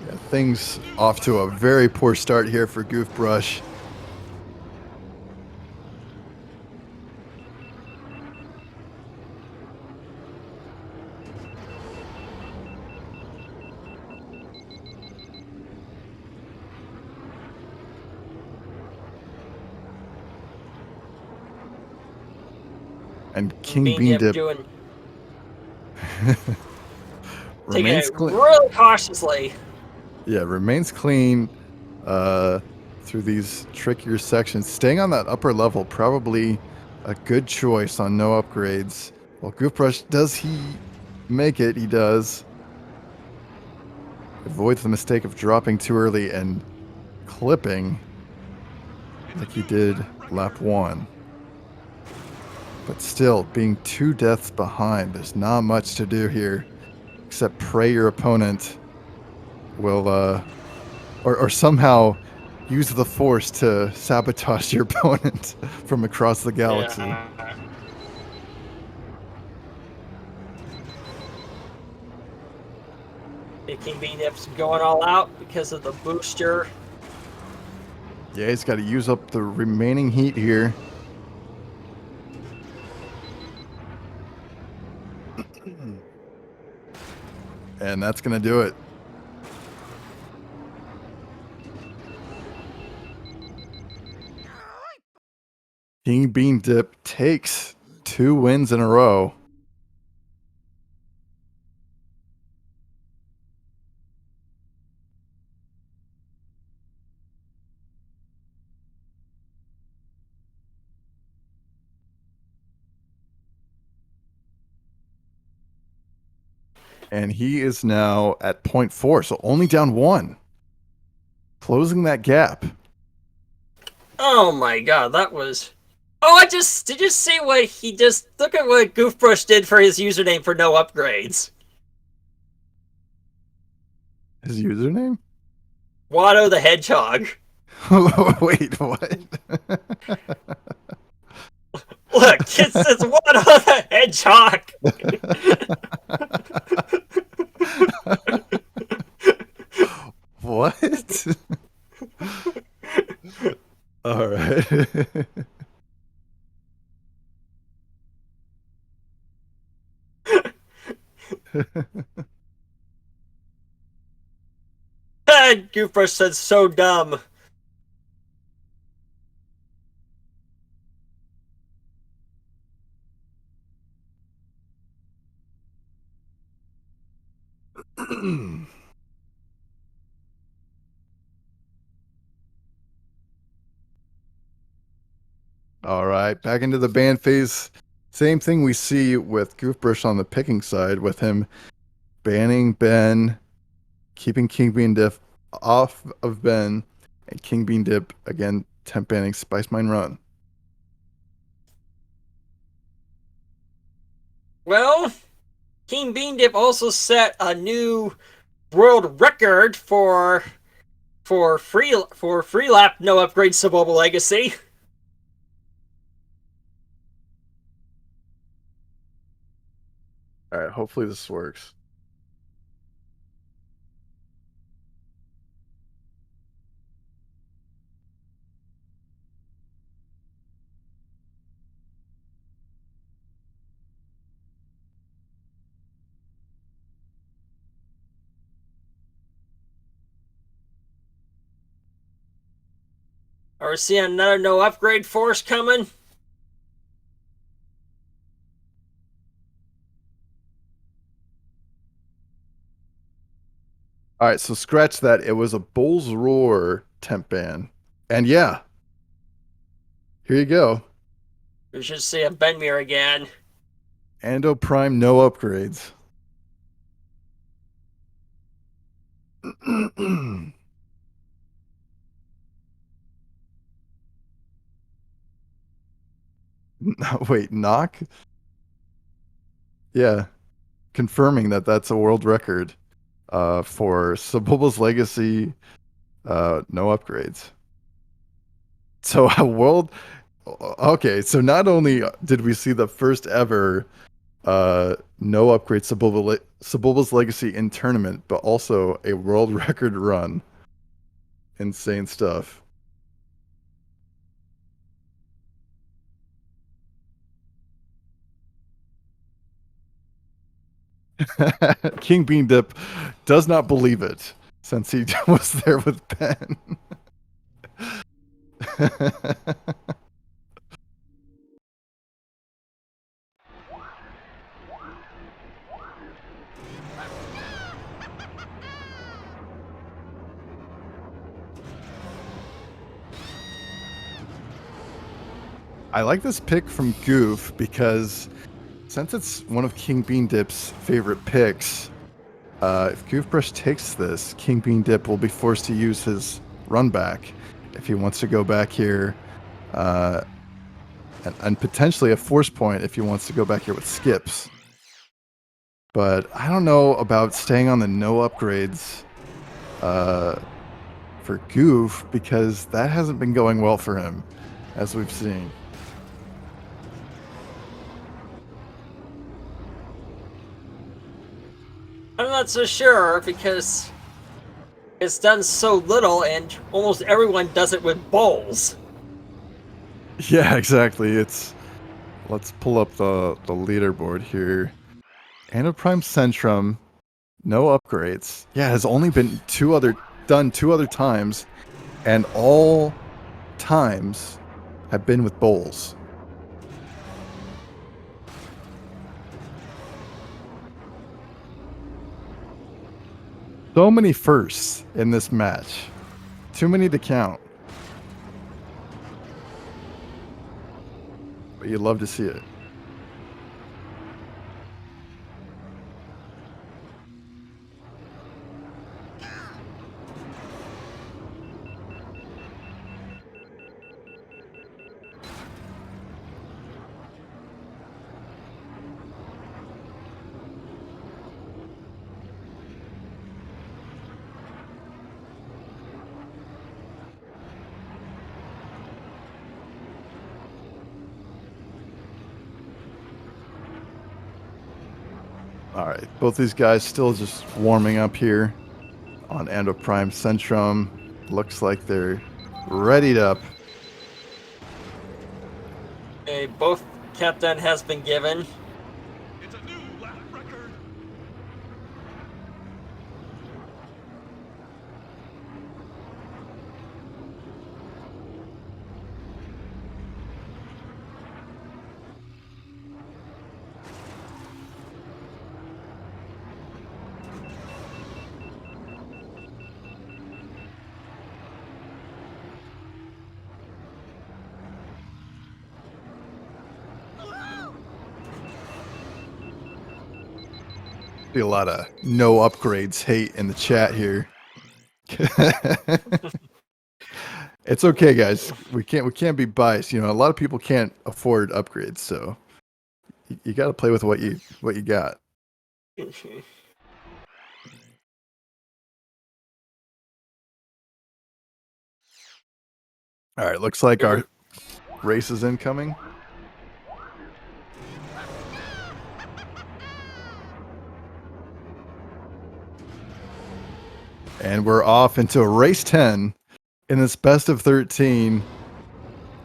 yeah, things off to a very poor start here for Goofbrush. And King Bean Dip doing taking remains it clean. really cautiously. Yeah, remains clean through these trickier sections. Staying on that upper level, probably a good choice on no upgrades. Well, Goofbrush, does he make it? He does. Avoids the mistake of dropping too early and clipping like he did lap 1. But still, being 2 deaths behind, there's not much to do here except pray your opponent will or somehow use the force to sabotage your opponent from across the galaxy. Yeah. King Bean Dip's going all out because of the booster. Yeah, he's got to use up the remaining heat here. And that's going to do it. King Bean Dip takes 2 wins in a row. And he is now at 0.4, so only down 1. Closing that gap. Oh my god, that was. Oh, did you see what he just look at what Goofbrush did for his username for no upgrades? His username? Watto the Hedgehog. Wait, what? Look, it says Watto the Hedgehog. What? All right. Goofbrush said so dumb. All right, back into the ban phase. Same thing we see with Goofbrush on the picking side, with him banning Ben, keeping King Bean Dip off of Ben, and King Bean Dip again temp banning Spice Mine Run. Well, King Bean Dip also set a new world record for free lap no upgrade Saboma Legacy. All right, hopefully this works. Are we seeing another no upgrade force coming? All right, so scratch that. It was a Bull's Roar temp ban. And yeah, here you go. We should see a Benmir again. Ando Prime, no upgrades. Wait, knock? Yeah, confirming that that's a world record for Sebulba's Legacy, no upgrades. So a world. Okay, so not only did we see the first ever no upgrade Sebulba's Legacy in tournament, but also a world record run. Insane stuff. King Bean Dip does not believe it since he was there with Ben. I like this pick from Goof because since it's one of King Bean Dip's favorite picks, if Goofbrush takes this, King Bean Dip will be forced to use his run back if he wants to go back here, and potentially a force point if he wants to go back here with skips. But I don't know about staying on the no upgrades for Goof because that hasn't been going well for him, as we've seen. I'm not so sure because it's done so little and almost everyone does it with bowls. Yeah, exactly. Let's pull up the leaderboard here. Ando Prime Centrum, no upgrades. Yeah, has only been done two other times, and all times have been with bowls. So many firsts in this match. Too many to count. But you'd love to see it. All right, both these guys still just warming up here on Ando Prime Centrum. Looks like they're readied up. Okay, both countdown has been given. It's a new lap record. See a lot of no upgrades hate in the chat here. It's okay, guys. We can't be biased. You know, a lot of people can't afford upgrades, so you got to play with what you got. All right, looks like our race is incoming. And we're off into race 10 in this best of 13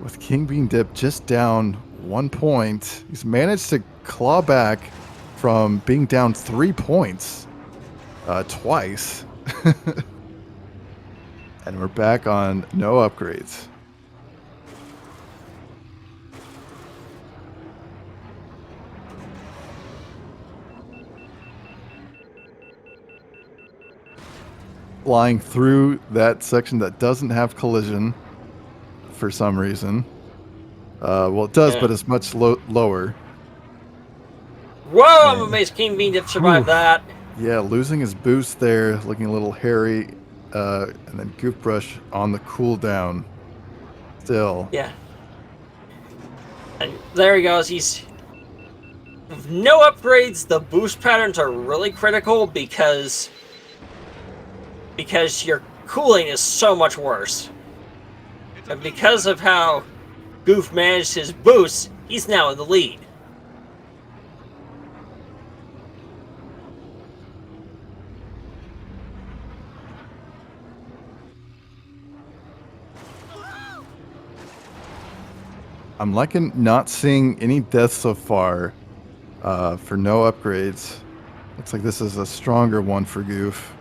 with King Bean Dip just down 1 point. He's managed to claw back from being down 3 points twice. And we're back on no upgrades. flying through that section that doesn't have collision for some reason. Well, it does, Yeah. but it's much lower. Whoa, I'm And- amazed King Bean Dip Whew. survived that. Yeah, losing his boost there, looking a little hairy, and then goofbrush on the cooldown. Still, Yeah. And there he goes. He's with no upgrades. The boost patterns are really critical because your cooling is so much worse. And because of how Goof managed his boosts, he's now in the lead. I'm liking not seeing any deaths so far for no upgrades. Looks like this is a stronger one for Goof.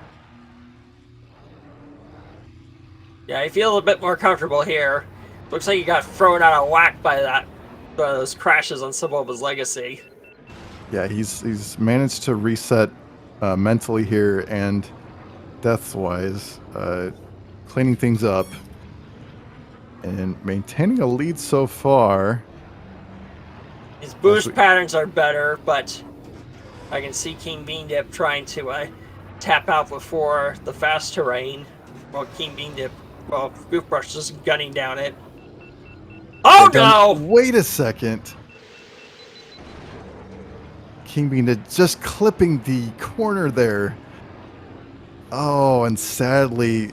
Yeah, I feel a bit more comfortable here. Looks like he got thrown out of whack by those crashes on Saboba's Legacy. Yeah, he's managed to reset mentally here and deaths-wise, cleaning things up and maintaining a lead so far. His boost patterns are better, but I can see King Bean Dip trying to tap out before the fast terrain. While Goofbrush just gunning down it. Oh no! Wait a second. King Bean Dip just clipping the corner there. Oh, and sadly,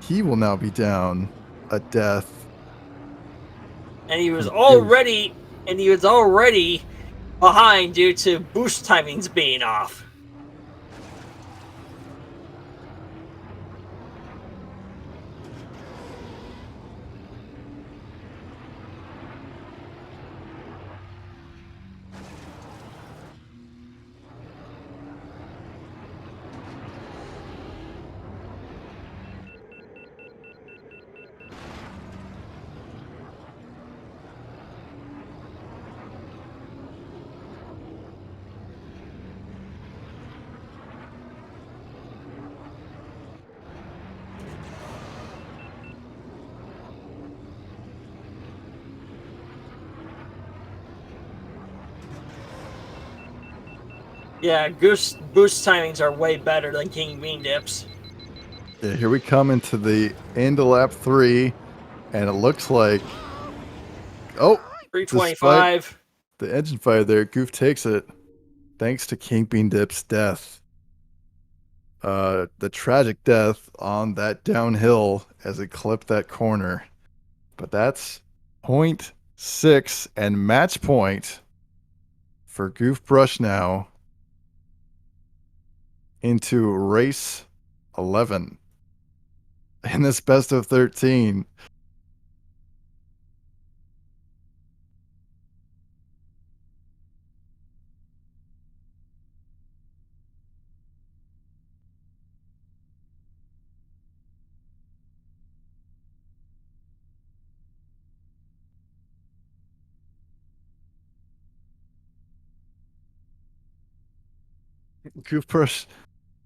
he will now be down a death. And he was already behind due to boost timings being off. Yeah, boost timings are way better than King Bean Dip's. Yeah, here we come into the end of lap 3, and it looks like 325. The engine fire there, Goof takes it thanks to King Bean Dip's death. The tragic death on that downhill as it clipped that corner. But that's 0.6 and match point for Goofbrush now into race 11 in this best of 13. Goofbrush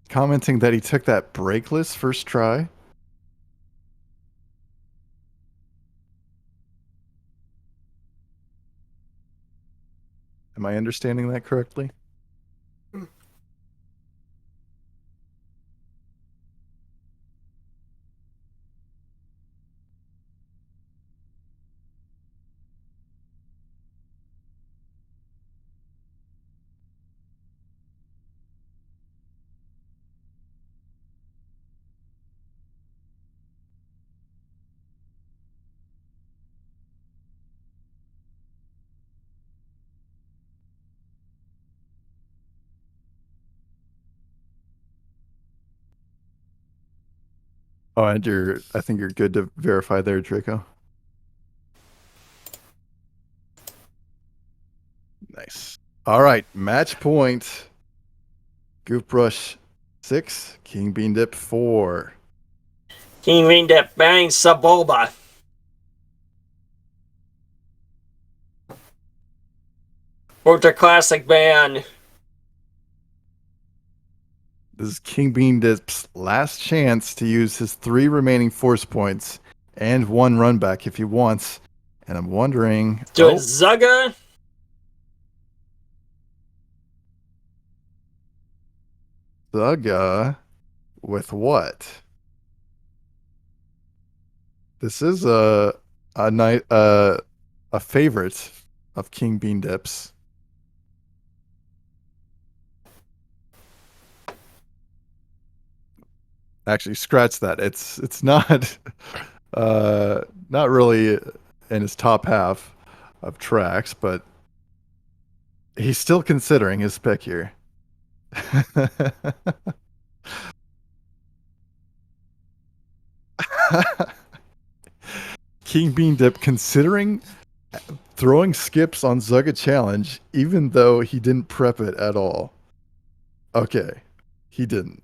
commenting that he took that brakeless first try. Am I understanding that correctly? Oh, and I think you're good to verify there, Draco. Nice. All right, match point. Goofbrush 6, King Bean Dip 4. King Bean Dip banning Saboba. Ultra Classic ban. This is King Bean Dip's last chance to use his 3 remaining force points and 1 run back if he wants. And I'm wondering. Do it, Zugga. Zugga with what? This is a favorite of King Bean Dip's. Actually, scratch that. It's not not really in his top half of tracks, but he's still considering his pick here. King Bean Dip considering throwing skips on Zugga Challenge, even though he didn't prep it at all. Okay, he didn't.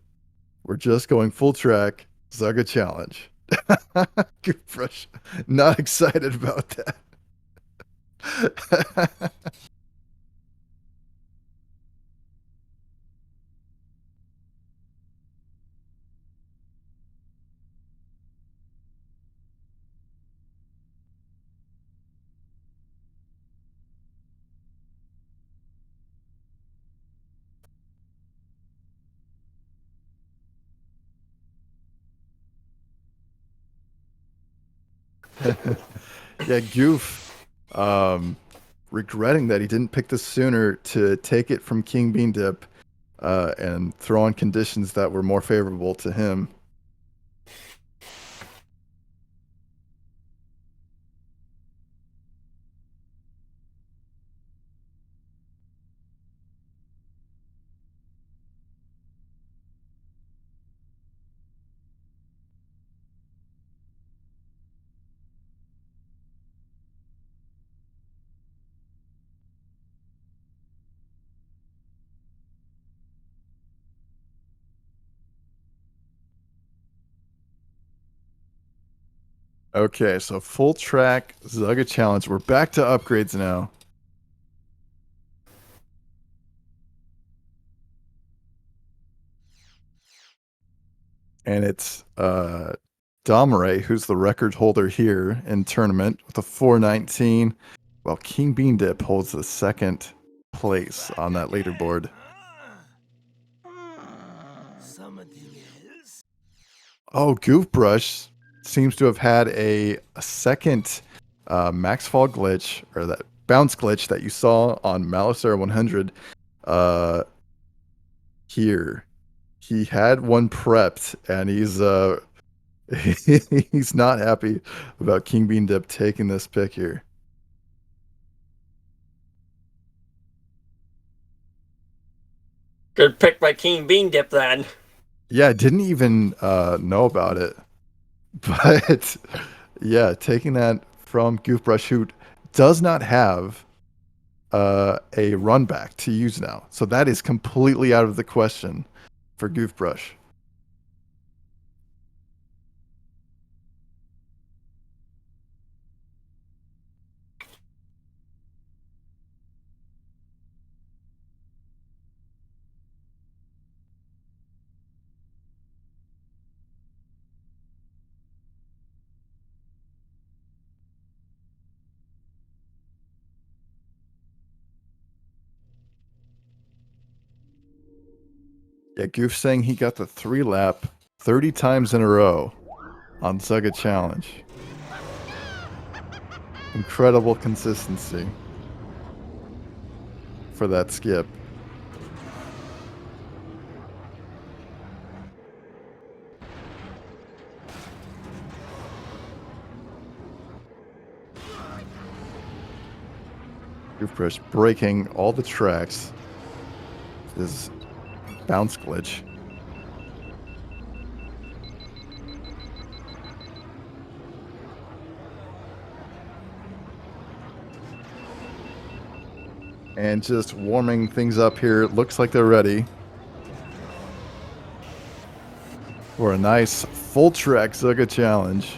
We're just going full track Zugga Challenge. Goofbrush, not excited about that. Yeah, Goof, regretting that he didn't pick this sooner to take it from King Bean Dip and throw on conditions that were more favorable to him. Okay, so full track Zugga Challenge. We're back to upgrades now. And it's Domare, who's the record holder here in tournament with a 419, while King Bean Dip holds the second place on that leaderboard. Something else? Oh, Goofbrush seems to have had a second max fall glitch, or that bounce glitch that you saw on Malicera 100 here. He had one prepped, and he's not happy about King Bean Dip taking this pick here. Good pick by King Bean Dip then. Yeah, I didn't even know about it. But yeah, taking that from Goofbrush, who does not have a run back to use now. So that is completely out of the question for Goofbrush. Yeah, Goof saying he got the 3-lap 30 times in a row on Zugga Challenge. Incredible consistency for that skip. Goofbrush breaking all the tracks. His bounce glitch. And just warming things up here. It looks like they're ready for a nice full track Zugga Challenge.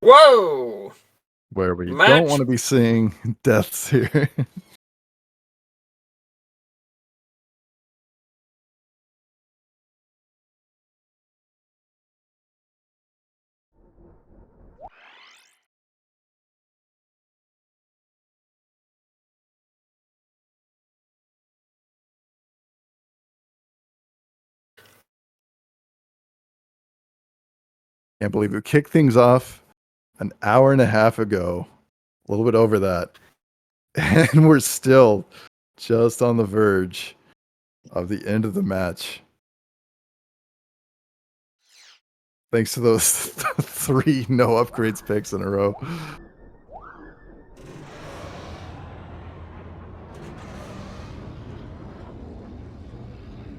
Whoa! where we don't Match. want to be seeing deaths here. Can't believe we kicked things off an hour and a half ago, a little bit over that, and we're still just on the verge of the end of the match. Thanks to those 3 no upgrades picks in a row.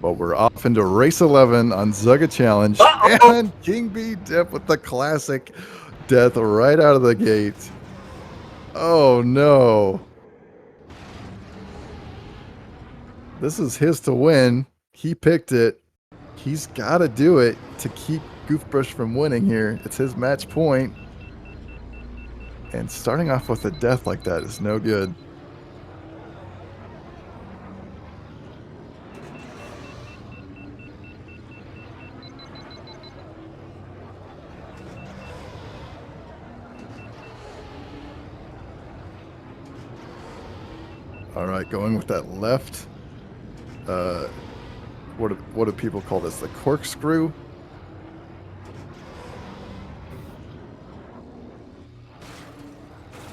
But we're off into race 11 on Zugga Challenge. Uh-oh. And kingbeandip with the classic death right out of the gate. Oh no. This is his to win. He picked it. He's got to do it to keep Goofbrush from winning here. It's his match point. And starting off with a death like that is no good. All right, going with that left. What do people call this? The corkscrew?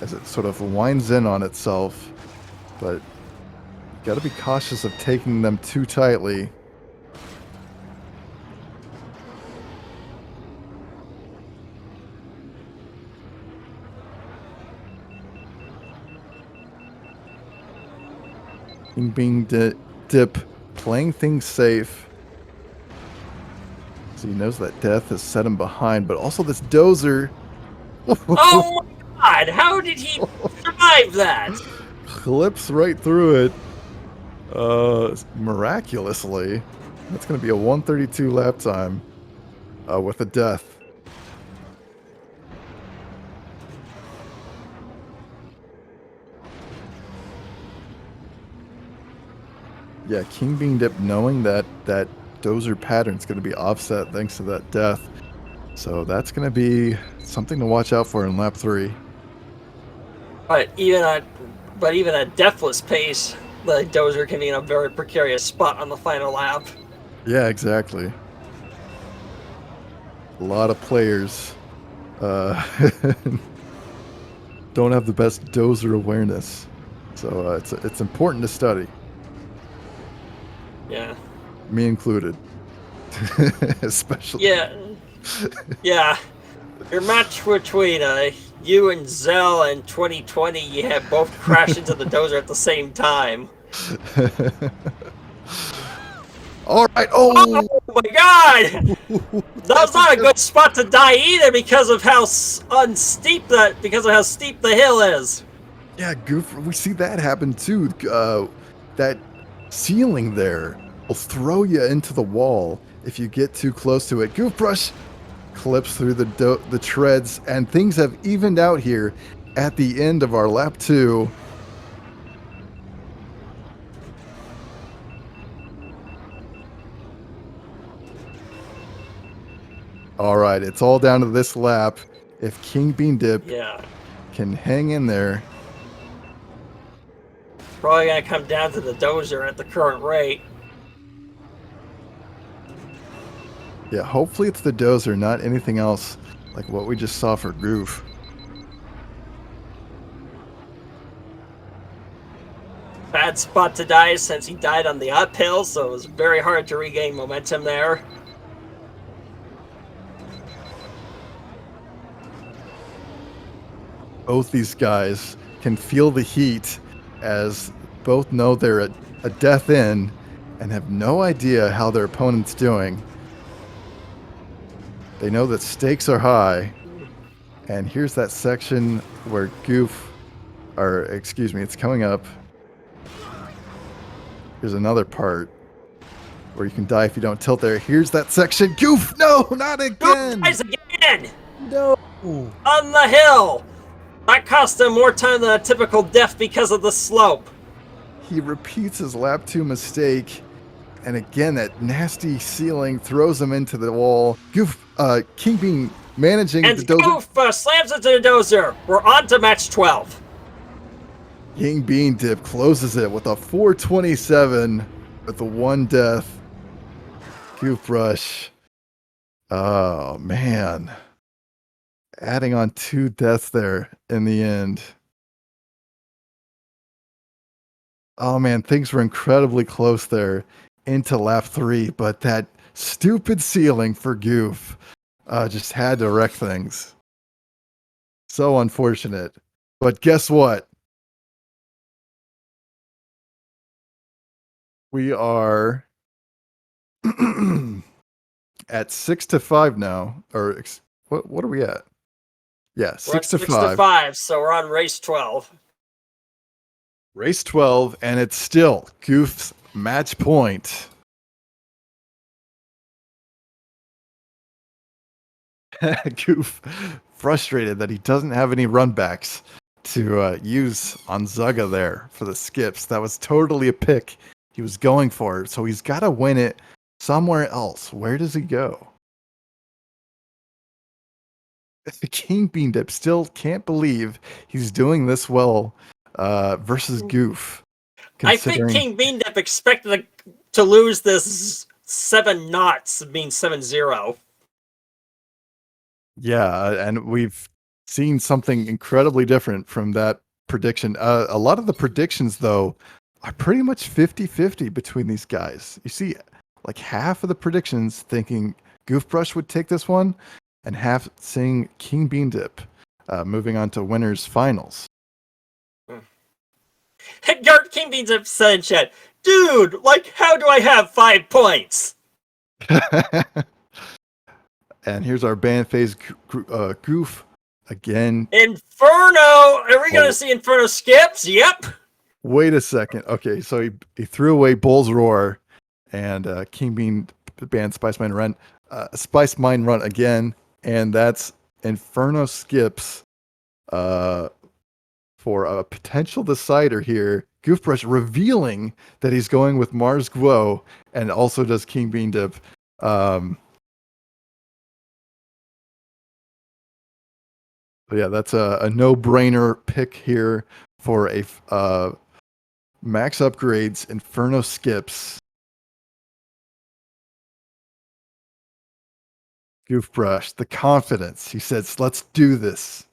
As it sort of winds in on itself, but you got to be cautious of taking them too tightly. Kingbeandip playing things safe. So he knows that death has set him behind, but also this dozer. Oh my god! How did he survive that? Clips right through it. Miraculously. That's going to be a 132 lap time with a death. Yeah, kingbeandip knowing that that dozer pattern is going to be offset thanks to that death. So that's going to be something to watch out for in lap 3. But even at deathless pace, the dozer can be in a very precarious spot on the final lap. Yeah, exactly. A lot of players don't have the best dozer awareness. So it's important to study. Yeah. Me included. Especially. Yeah. Yeah. Your match between you and Zell in 2020, you had both crash into the dozer at the same time. All right. Oh my god! That was not a good spot to die either because of how steep the hill is. Yeah, we see that happen too. That ceiling there will throw you into the wall if you get too close to it. Goofbrush clips through the treads, and things have evened out here at the end of our lap 2. All right, it's all down to this lap. If kingbeandip can hang in there. Probably gonna come down to the dozer at the current rate. Yeah, hopefully it's the dozer, not anything else like what we just saw for Goof. Bad spot to die since he died on the uphill, so it was very hard to regain momentum there. Both these guys can feel the heat as both know they're at a death in and have no idea how their opponent's doing. They know that stakes are high. And here's that section where it's coming up. Here's another part where you can die if you don't tilt there. Here's that section. Goof! No, not again! Goof dies again! No. On the hill! That cost him more time than a typical death because of the slope. He repeats his lap 2 mistake. And again, that nasty ceiling throws him into the wall. King Bean managing And the dozer. Goof slams into the dozer. We're on to match 12. King Bean Dip closes it with a 427 with the 1 death. Goofbrush. Oh, man. Adding on 2 deaths there in the end. Oh, man, things were incredibly close there into lap 3, but that stupid ceiling for Goof just had to wreck things. So unfortunate. But guess what? We are at 6-5 now. Or what are we at? Yeah, We're at 6 to 6 5. to 5, so we're on race 12. Race 12, and it's still Goof's match point. Goof frustrated that he doesn't have any runbacks to use on Zugga there for the skips. That was totally a pick he was going for, so he's got to win it somewhere else. Where does he go? King Bean Dip still can't believe he's doing this well versus Goof. I think King Bean Dip expected to lose this 7 knots, means 7-0. Yeah, and we've seen something incredibly different from that prediction. A lot of the predictions, though, are pretty much 50-50 between these guys. You see, like half of the predictions thinking Goofbrush would take this one, and half saying King Bean Dip, moving on to winners finals. King Bean Dip said in chat, dude, like, how do I have 5 points? And here's our band phase Goof again. Inferno! Are we going to see Inferno skips? Yep. Wait a second. Okay, so he threw away Bull's Roar, and King Bean banned Spice Mine Run again, and that's Inferno skips for a potential decider here. Goofbrush revealing that he's going with Mars Guo, and also does King Bean Dip. Yeah, that's a no-brainer pick here for a max upgrades Inferno skips. Goofbrush, the confidence. He says, let's do this.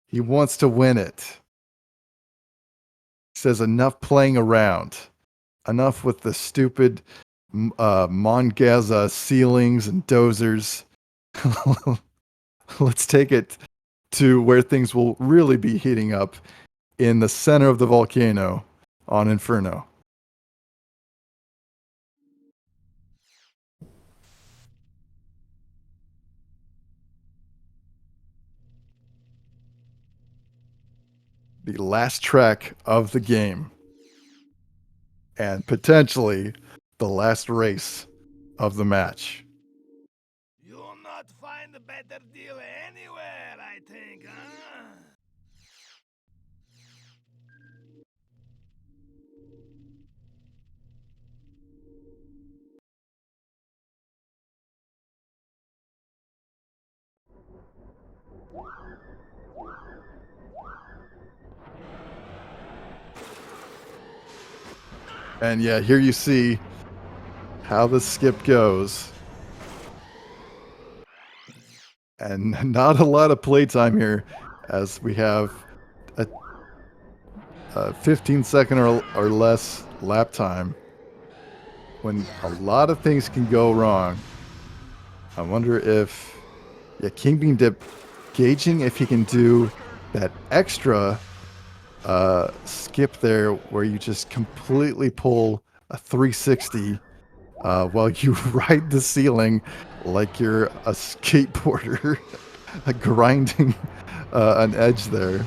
He wants to win it. He says, enough playing around. Enough with the stupid Mongaza ceilings and dozers. Let's take it to where things will really be heating up in the center of the volcano on Inferno. The last track of the game. And potentially the last race of the match. You'll not find a better deal anywhere, I think, huh? And yeah, here you see how the skip goes. And not a lot of playtime here, as we have a 15-second or less lap time. When a lot of things can go wrong. I wonder if King Bean Dip gauging if he can do that extra skip there where you just completely pull a 360 while you ride the ceiling like you're a skateboarder grinding an edge there.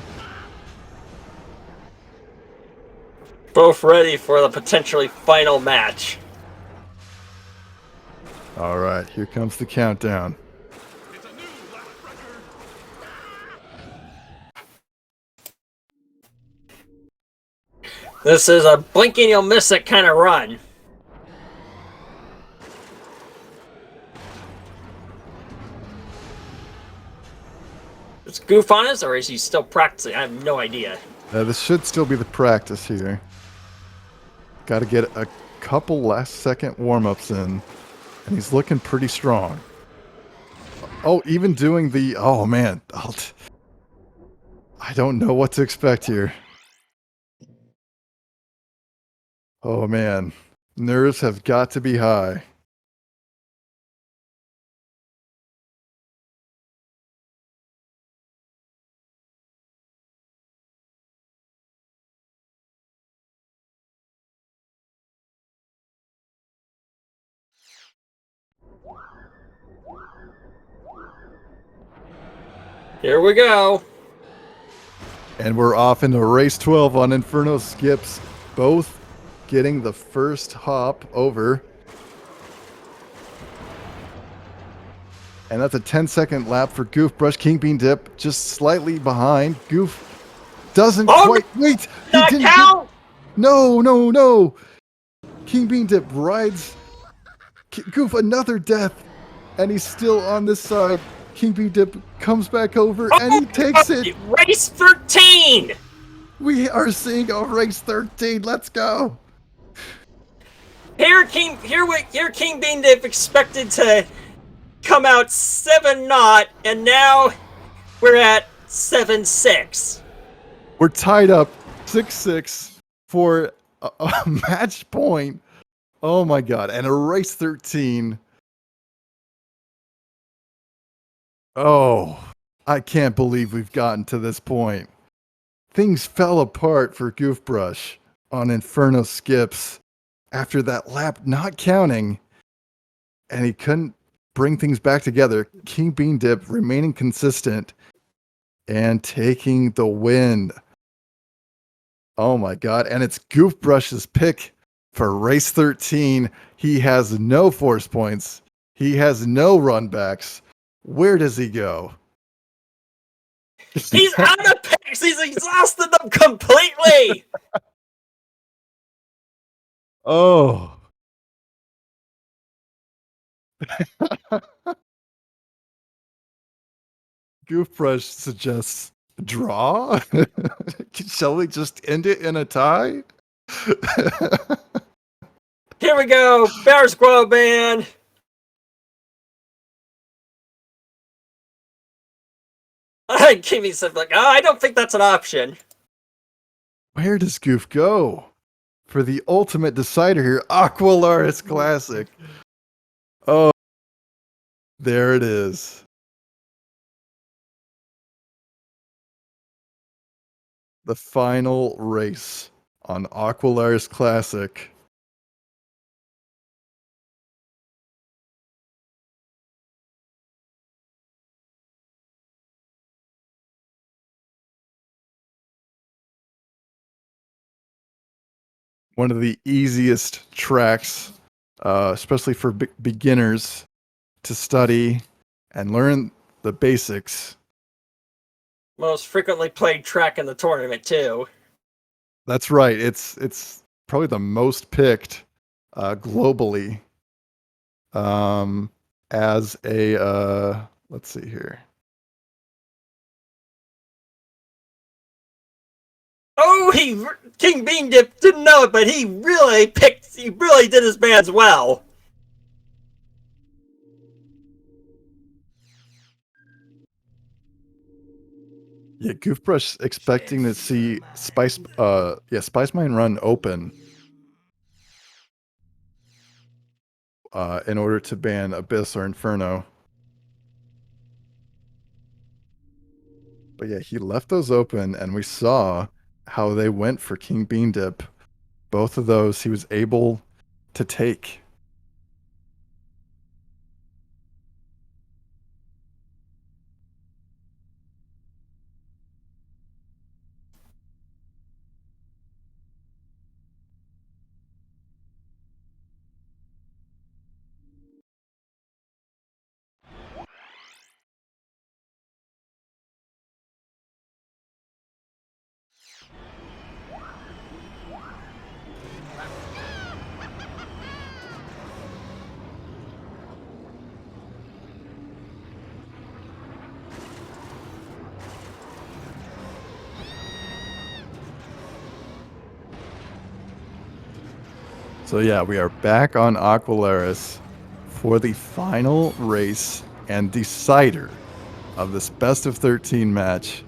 Both ready for the potentially final match. All right, here comes the countdown. It's a new lap record. This is a blink and you'll miss it kind of run. Is Goof on us, or is he still practicing? I have no idea. This should still be the practice here. Got to get a couple last second warm-ups in, and he's looking pretty strong. Oh, even doing the... Oh, man. I don't know what to expect here. Oh, man. Nerves have got to be high. Here we go. And we're off into race 12 on Inferno Skips. Both getting the first hop over. And that's a 10-second lap for Goofbrush. Kingbeandip just slightly behind. Goof doesn't quite... Wait! He Not didn't count! No! Kingbeandip rides Goof another death. And he's still on this side. Kingbeandip comes back over and he takes it. Race 13! We are seeing a race 13. Let's go. Here Kingbeandip expected to come out 7-0, and now we're at 7-6. We're tied up 6-6 for a match point. Oh my god. And a race 13. Oh, I can't believe we've gotten to this point. Things fell apart for Goofbrush on Inferno Skips after that lap not counting, and he couldn't bring things back together. Kingbeandip remaining consistent and taking the win. Oh my god, and it's Goofbrush's pick for race 13. He has no force points. He has no runbacks. Where does he go? He's out of picks! He's exhausted them completely! Oh. Goofbrush suggests draw? Shall we just end it in a tie? Here we go! Bear Squad Band! Kimmy said, like, oh, I don't think that's an option. Where does Goof go? For the ultimate decider here, Aqualaris Classic. Oh, there it is. The final race on Aqualaris Classic. One of the easiest tracks, especially for beginners, to study and learn the basics. Most frequently played track in the tournament, too. That's right. It's probably the most picked globally as a let's see here. Oh, Kingbeandip didn't know it, but he really did his bands well. Yeah, Goofbrush expecting to see Spice Mine Run open in order to ban Abyss or Inferno. But yeah, he left those open, and we saw how they went for Kingbeandip. Both of those he was able to take. So yeah, we are back on Aqualaris for the final race and decider of this best of 13 match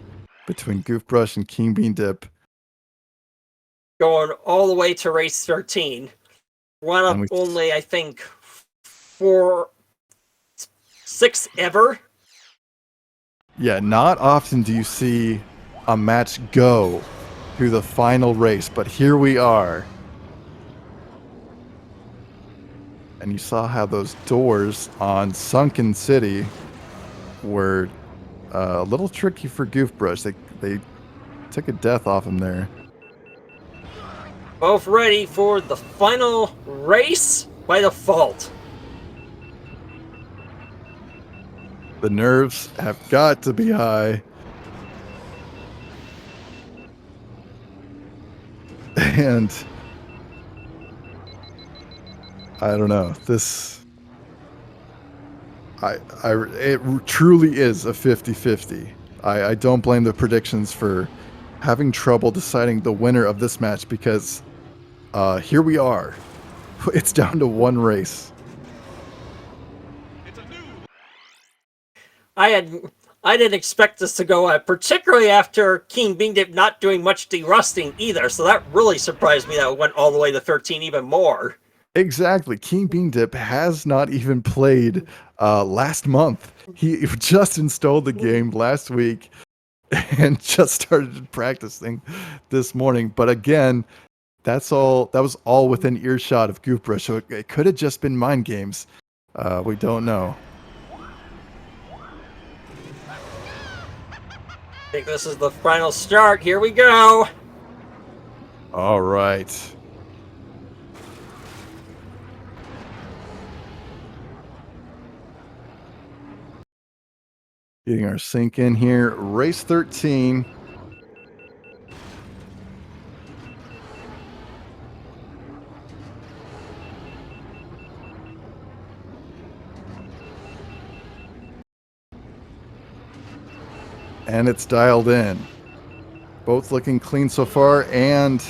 between Goofbrush and KingBeandip. Going all the way to race 13. One And of we only, I think, 4, 6 ever. Yeah, not often do you see a match go to the final race, but here we are. And you saw how those doors on Sunken City were a little tricky for Goofbrush. They took a death off him there. Both ready for the final race by default. The nerves have got to be high. And I don't know. It truly is a 50-50. I don't blame the predictions for having trouble deciding the winner of this match because here we are. It's down to one race. I didn't expect this to go out, particularly after KingBeandip not doing much derusting either. So that really surprised me that it went all the way to 13 even more. Exactly. KingBeandip has not even played last month. He just installed the game last week and just started practicing this morning. But again, that was all within earshot of Goofbrush. So it could have just been mind games. We don't know. I think this is the final start. Here we go. All right. Getting our sync in here. Race 13. And it's dialed in. Both looking clean so far and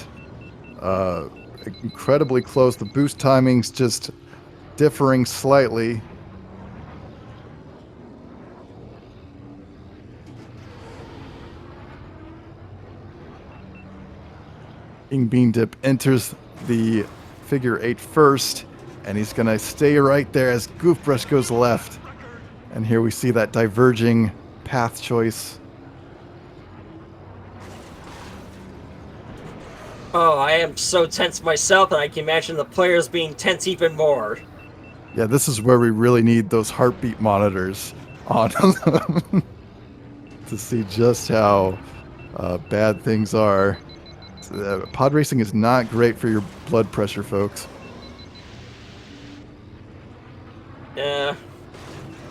incredibly close. The boost timings just differing slightly. KingBeandip enters the figure 8 first, and he's going to stay right there as Goofbrush goes left. And here we see that diverging path choice. Oh, I am so tense myself, and I can imagine the players being tense even more. Yeah, this is where we really need those heartbeat monitors on to see just how bad things are. Pod racing is not great for your blood pressure, folks. Yeah.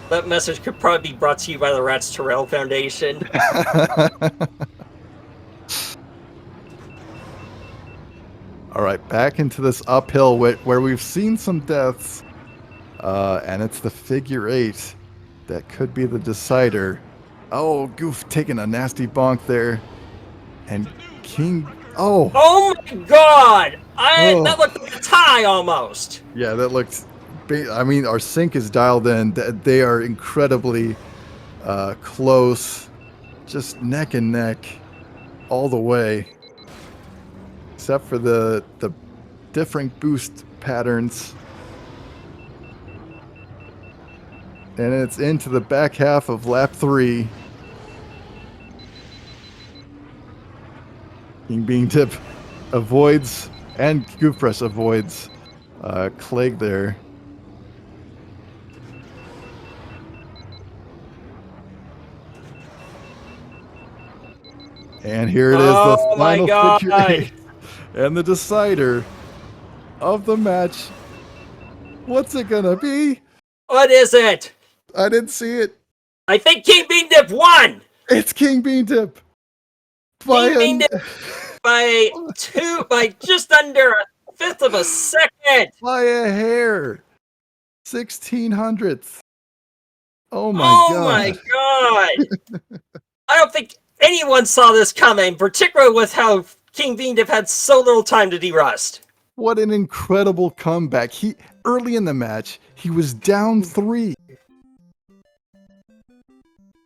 That message could probably be brought to you by the Rats Terrell Foundation. All right, back into this uphill where we've seen some deaths, and it's the figure 8 that could be the decider. Oh, Goof taking a nasty bonk there, and King. Oh my God! That looked like a tie almost. Yeah, that looked. I mean, our sync is dialed in. They are incredibly close, just neck and neck, all the way. Except for the different boost patterns. And it's into the back half of lap 3. KingBeandip avoids, and Goofbrush avoids Clegg there. And here it is, the final figure 8. And the decider of the match. What's it gonna be? What is it? I didn't see it. I think KingBeandip won! It's KingBeandip. By just under a fifth of a second. By a hair. 1600th. Oh my God. I don't think anyone saw this coming, particularly with how KingBeandip had so little time to derust. What an incredible comeback. Early in the match, he was down 3.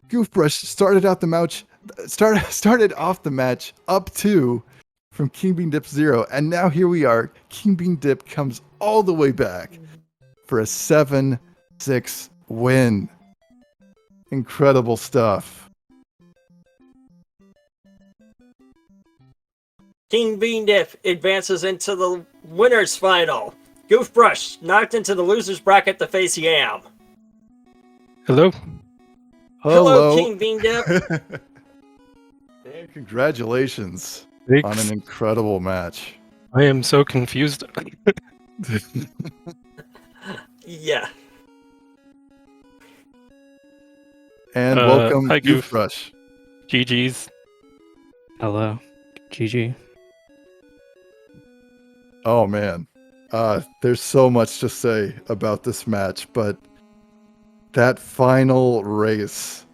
Goofbrush started off the match up 2 from kingbeandip 0, and now here we are. Kingbeandip comes all the way back for a 7-6 win. Incredible stuff. Kingbeandip advances into the winners final. Goofbrush knocked into the losers bracket to face Yam. Hello. Hello, Kingbeandip. And congratulations Thanks. on an incredible match. I am so confused. Yeah. And welcome, hi, Goof. Goofbrush. GG's. Hello. GG. Oh man, there's so much to say about this match, but that final race,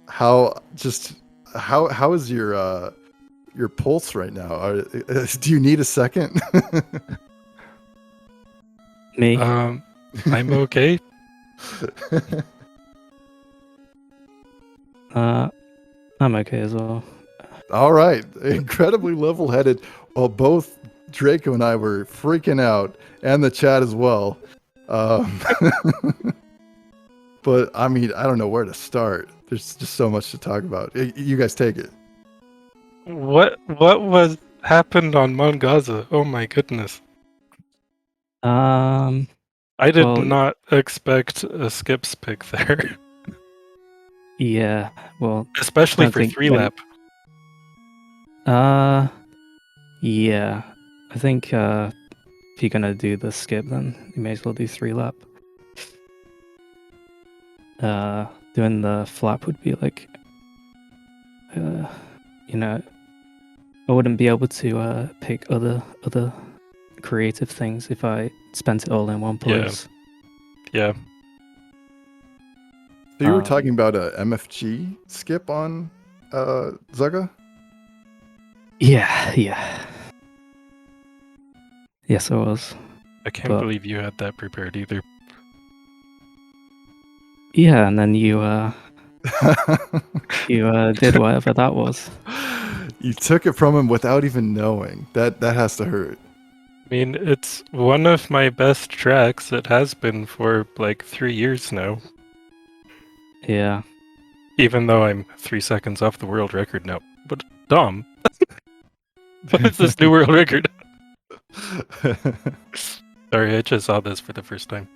how is your pulse right now? Do you need a second? Me? I'm okay. I'm okay as well. All right, incredibly level-headed. Well, both Draco and I were freaking out, and the chat as well. But I mean, I don't know where to start. There's just so much to talk about. You guys take it. What was happened on Mount Gaza? Oh my goodness. Um, I did Well- not expect a skips pick there. yeah. Well, Especially I for think 3 when- lap. yeah. I think if you're gonna do the skip, then you may as well do 3 lap. Doing the flap would be like, you know, I wouldn't be able to pick other creative things if I spent it all in one Yeah. place. Yeah. So you were Um, talking about a MFG skip on Zaga? Yeah. Yes, I was. I can't But- believe you had that prepared either. Yeah, and then you did whatever that was. You took it from him without even knowing. That has to hurt. I mean, it's one of my best tracks. It has been for like 3 years now. Yeah. Even though I'm 3 seconds off the world record now. But Dom, what is this new world record? Sorry, I just saw this for the first time.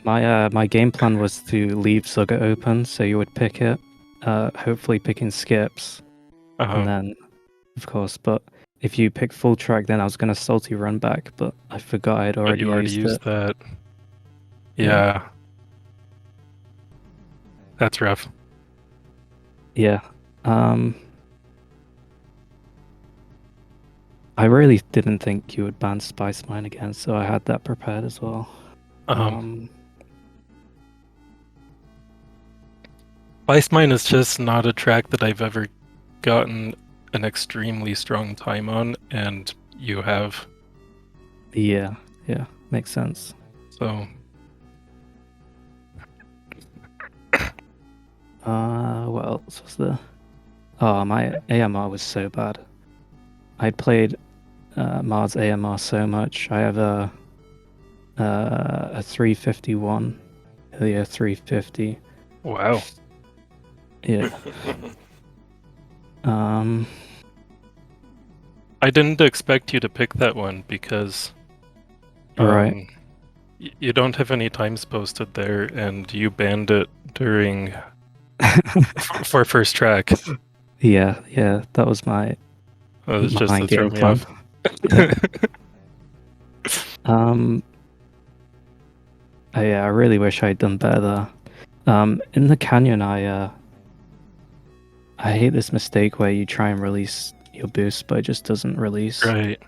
My game plan was to leave Zugga open so you would pick it, hopefully picking skips, and then, of course, but if you pick full track, then I was gonna salty run back, but I forgot I'd But already, you already used it. that. Yeah. Yeah. That's rough. Yeah. I really didn't think you would ban Spice Mine again, so I had that prepared as well. Vice Mine is just not a track that I've ever gotten an extremely strong time on, and you have. Yeah, makes sense. So, What else was there? Oh, my AMR was so bad. I'd played Mars AMR so much. I have a 351, a 350. wow. Yeah. I didn't expect you to pick that one because Right. You don't have any times posted there, and you banned it during for first track. Yeah, that was my It was just to mind throw game me plan. off. I really wish I'd done better there. In the canyon, I hate this mistake where you try and release your boost, but it just doesn't release, Right.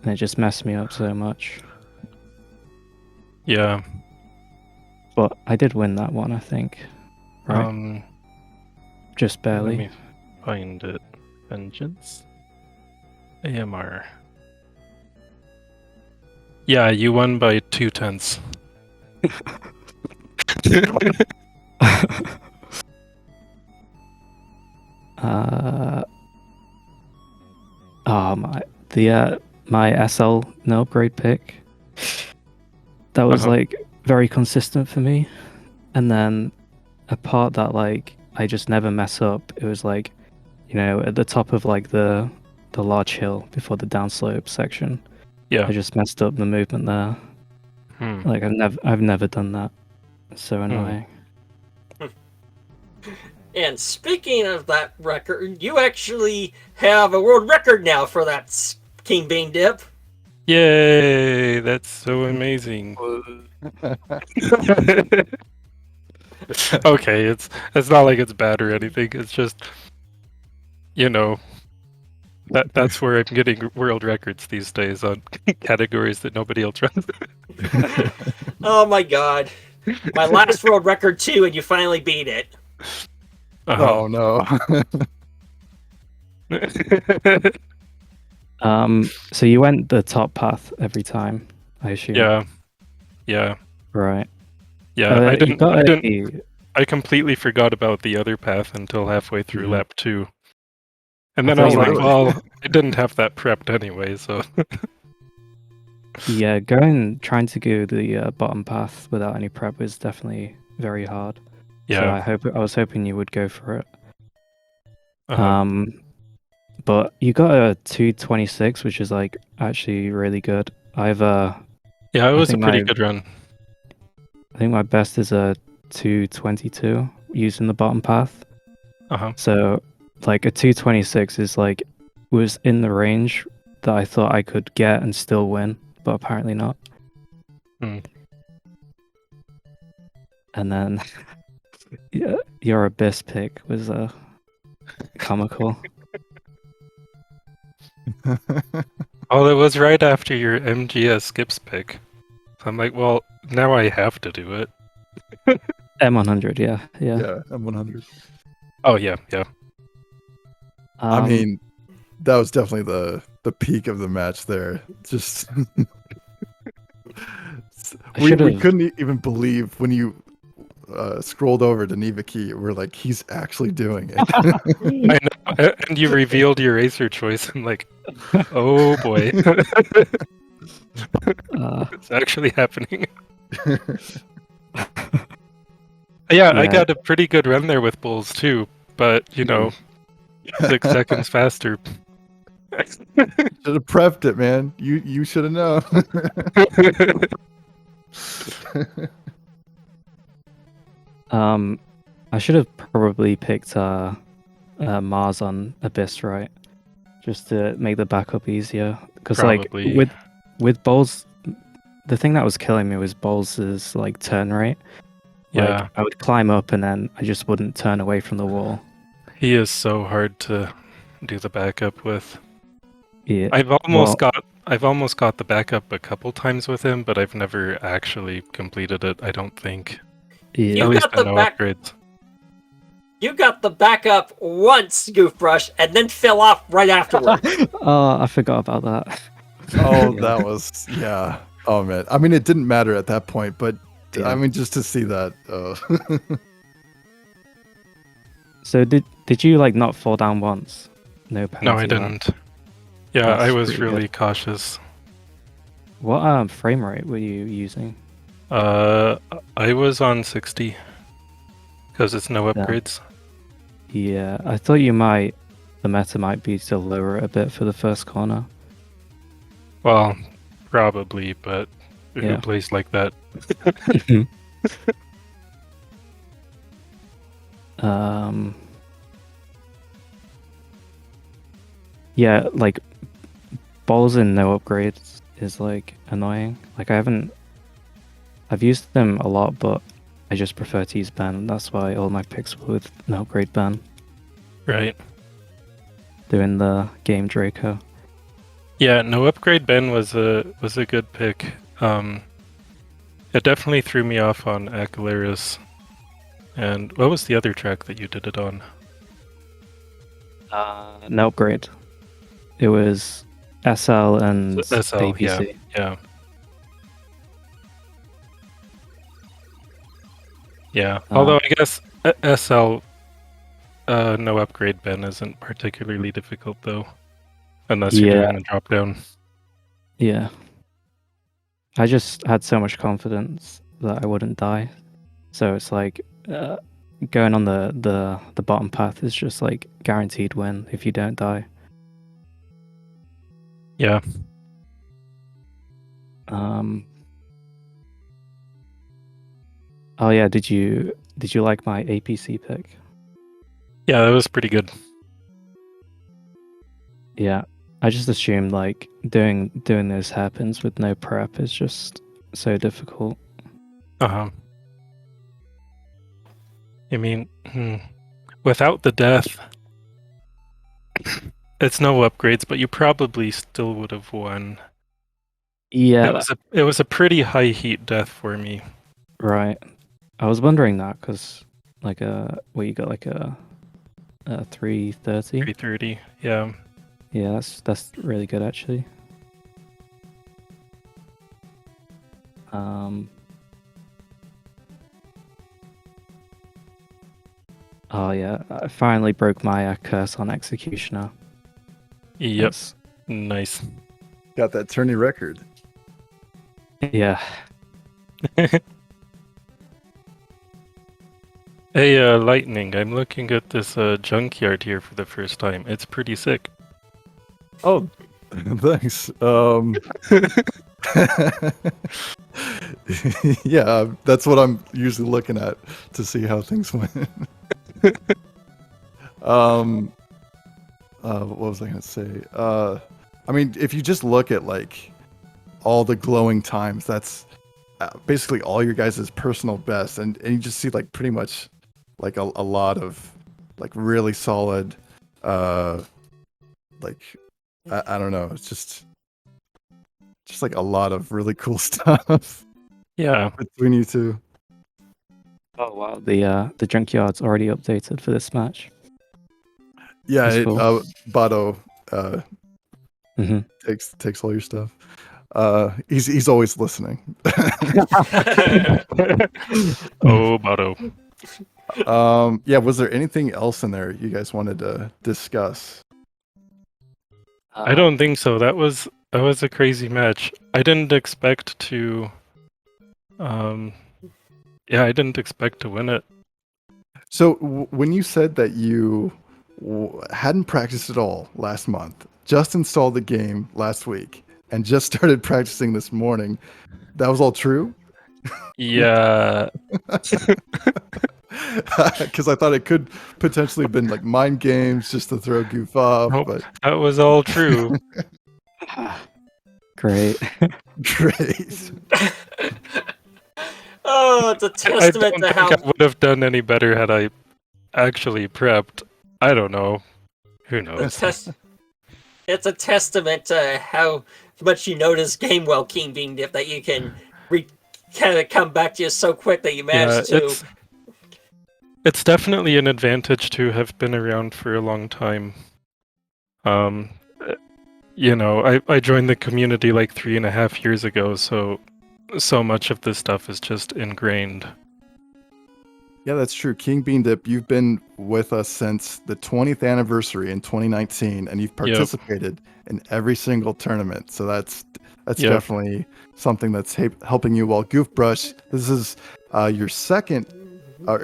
and it just messed me up so much. Yeah. But I did win that one, I think. Right? Just Let barely. me find it. Vengeance. AMR. Yeah, you won by 2/10. Oh my SL no upgrade pick. That was like very consistent for me. And then a part that like I just never mess up. It was like, at the top of like the large hill before the downslope section. Yeah. I just messed up the movement there. Like I've never done that. It's so annoying. And speaking of that record, you actually have a world record now for that King Bean Dip. Yay! That's so amazing. Okay, it's not like it's bad or anything. It's just, that's where I'm getting world records these days on categories that nobody else runs. Oh my god. My last world record too, and you finally beat it. Oh no. So you went the top path every time, I assume. Yeah. Right. Yeah, I completely forgot about the other path until halfway through lap 2. And then I was like, well, I didn't have that prepped anyway, so... Yeah, trying to go the bottom path without any prep is definitely very hard. Yeah. So I was hoping you would go for it. But you got a 226, which is like actually really good. Yeah, it was a pretty good run. I think my best is a 222 using the bottom path. So like a 226 is like was in the range that I thought I could get and still win, but apparently not. And then your Abyss pick was comical. Oh, it was right after your MGS skips pick. So I'm like, well, now I have to do it. M100, yeah. Yeah, M100. Oh, yeah. I mean, that was definitely the peak of the match there. Just we couldn't even believe when you scrolled over to Nivaki. We're like, he's actually doing it. I know. And you revealed your racer choice. I'm like, oh boy. It's actually happening. Yeah, I got a pretty good run there with Bulls too, but 6 seconds faster. Should have prepped it, man. You should have known. I should have probably picked Mars on Abyss, right? Just to make the backup easier. Because like with Bowls, the thing that was killing me was Bowls' like turn rate. Yeah. Like I would climb up and then I just wouldn't turn away from the wall. He is so hard to do the backup with. Yeah. I've almost got the backup a couple times with him, but I've never actually completed it, I don't think. Yeah. At least no upgrades. You got the backup once, Goofbrush, and then fell off right afterward. Oh, I forgot about that. Oh, that was Oh man. I mean, it didn't matter at that point, but I mean, just to see that. So did you like not fall down once? No penalty. No, I didn't. Yeah, that's I was really cautious. What frame rate were you using? I was on 60 because it's no upgrades. Yeah, I thought the meta might be to lower it a bit for the first corner. Well, probably, but who plays like that? Yeah, like balls and no upgrades is like annoying. Like I've used them a lot, but I just prefer to use ban. That's why all my picks were with no upgrade ban. Right. Doing the game Draco. Yeah, no upgrade Ben was a good pick. It definitely threw me off on Acaleris. And what was the other track that you did it on? No upgrade. It was SL and SL, APC. Yeah. Yeah. Although I guess SL no upgrade Ben isn't particularly difficult though, unless you're doing the drop down. Yeah. I just had so much confidence that I wouldn't die, so it's like going on the bottom path is just like guaranteed win if you don't die. Yeah. Oh yeah, did you like my APC pick? Yeah, that was pretty good. Yeah, I just assumed like doing those hairpins with no prep is just so difficult. I mean, without the death, it's no upgrades, but you probably still would have won. Yeah, it was a pretty high heat death for me. Right. I was wondering that because like you got like a 330. 330, yeah. Yeah, that's really good actually. Oh yeah, I finally broke my curse on Executioner. Yep. That's... Nice. Got that tourney record. Yeah. Hey, Lightning, I'm looking at this junkyard here for the first time. It's pretty sick. Oh, thanks. Yeah, that's what I'm usually looking at to see how things went. What was I gonna say? I mean, if you just look at like all the glowing times, that's basically all your guys' personal best, and you just see like pretty much like a lot of like really solid like I don't know, it's just like a lot of really cool stuff. Yeah, between you two. Oh wow, the junkyard's already updated for this match. Yeah, cool. Bado takes all your stuff. He's always listening. Oh, Bado. Yeah, was there anything else in there you guys wanted to discuss? I don't think so. That was a crazy match. I didn't expect to yeah, I didn't expect to win it. So when you said that you hadn't practiced at all last month, just installed the game last week, and just started practicing this morning, that was all true? Yeah. Because I thought it could potentially have been like mind games just to throw Goof off. Nope, but that was all true. Great. Great. Oh, it's a testament to how... I would have done any better had I actually prepped. I don't know. Who knows? It's a testament to how much you know this game well, kingbeandip, that you can kind of come back to you so quick that you managed to... It's definitely an advantage to have been around for a long time. You know, I joined the community like 3.5 years ago, so much of this stuff is just ingrained. Yeah, that's true. kingbeandip, you've been with us since the 20th anniversary in 2019, and you've participated in every single tournament. So that's definitely something that's helping you. While goofbrush, this is your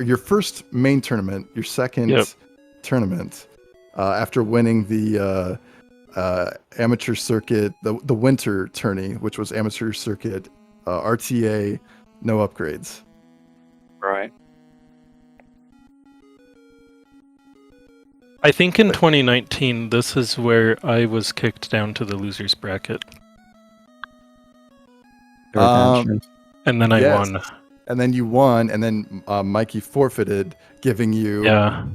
your first main tournament, your second tournament after winning the amateur circuit, the winter tourney, which was amateur circuit, RTA, no upgrades. Right. I think in 2019, this is where I was kicked down to the losers bracket. And then I won. And then you won, and then Mikey forfeited, giving you... Yeah,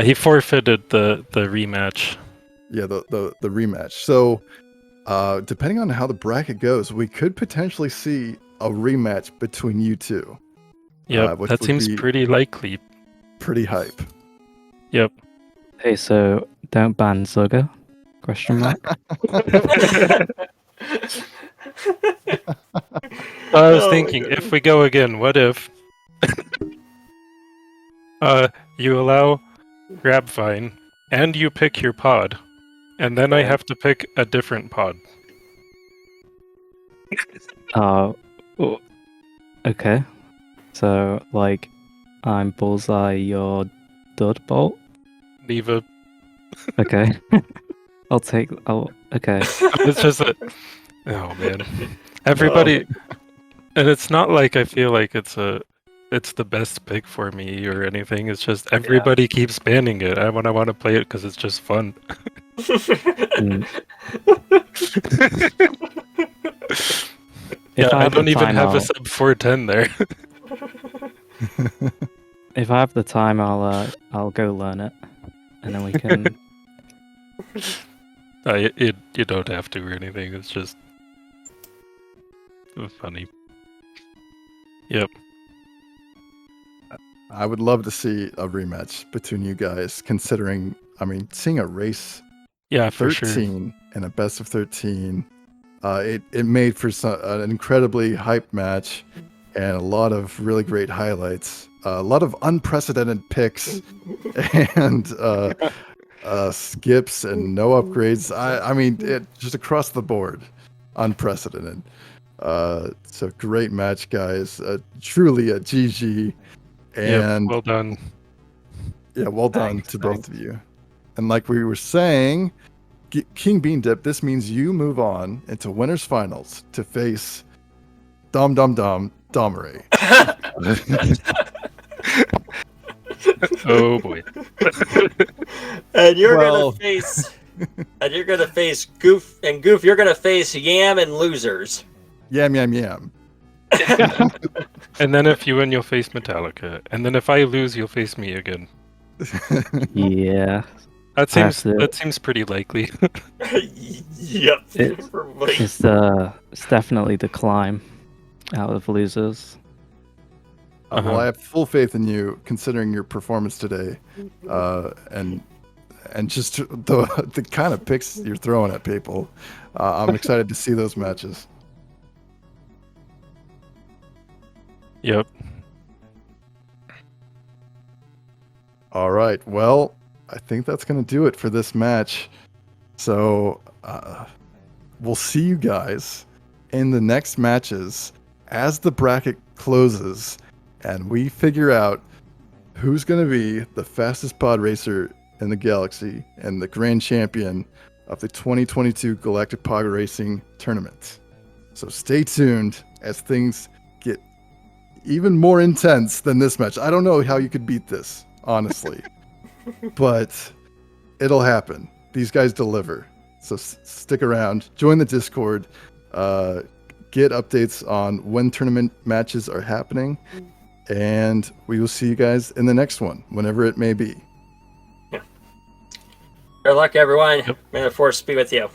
he forfeited the rematch. Yeah, the rematch. So, depending on how the bracket goes, we could potentially see a rematch between you two. Yeah, that seems pretty likely. Pretty hype. Yep. Hey, so don't ban Zugger? Question mark. I was thinking, if we go again, what if? You allow Grabvine, and you pick your pod, and then I have to pick a different pod. Okay. So, like, I'm Bullseye, you're Dudbolt? Leave Okay. Okay. It's just that. Oh man, everybody, and it's not like I feel like it's the best pick for me or anything. It's just everybody keeps banning it. I want to play it because it's just fun. I don't even have a sub 410 there. If I have the time, I'll go learn it, and then we can. You don't have to or anything. It's just funny. Yep. I would love to see a rematch between you guys, considering, seeing a race 13 for sure. and a best of 13, it made for an incredibly hyped match and a lot of really great highlights, a lot of unprecedented picks and skips and no upgrades. It just across the board, unprecedented. So great match, guys. Truly a GG. And well done. Yeah, well done to both of you. And like we were saying, King Bean Dip, this means you move on into winners finals to face Domare. Oh boy. And you're gonna face Goof, and Goof, you're gonna face Yam and losers. Yam. And then if you win, you'll face Metallica. And then if I lose, you'll face me again. Yeah. That seems pretty likely. Yep. It's definitely the climb out of losers. Well, I have full faith in you, considering your performance today, and just the kind of picks you're throwing at people. I'm excited to see those matches. Yep. All right. Well, I think that's going to do it for this match. So we'll see you guys in the next matches as the bracket closes and we figure out who's going to be the fastest pod racer in the galaxy and the grand champion of the 2022 Galactic Pod Racing Tournament. So stay tuned as things get even more intense than this match. I don't know how you could beat this, honestly. But it'll happen. These guys deliver. So stick around. Join the Discord. Get updates on when tournament matches are happening. And we will see you guys in the next one, whenever it may be. Good luck, everyone. Yep. May the force be with you.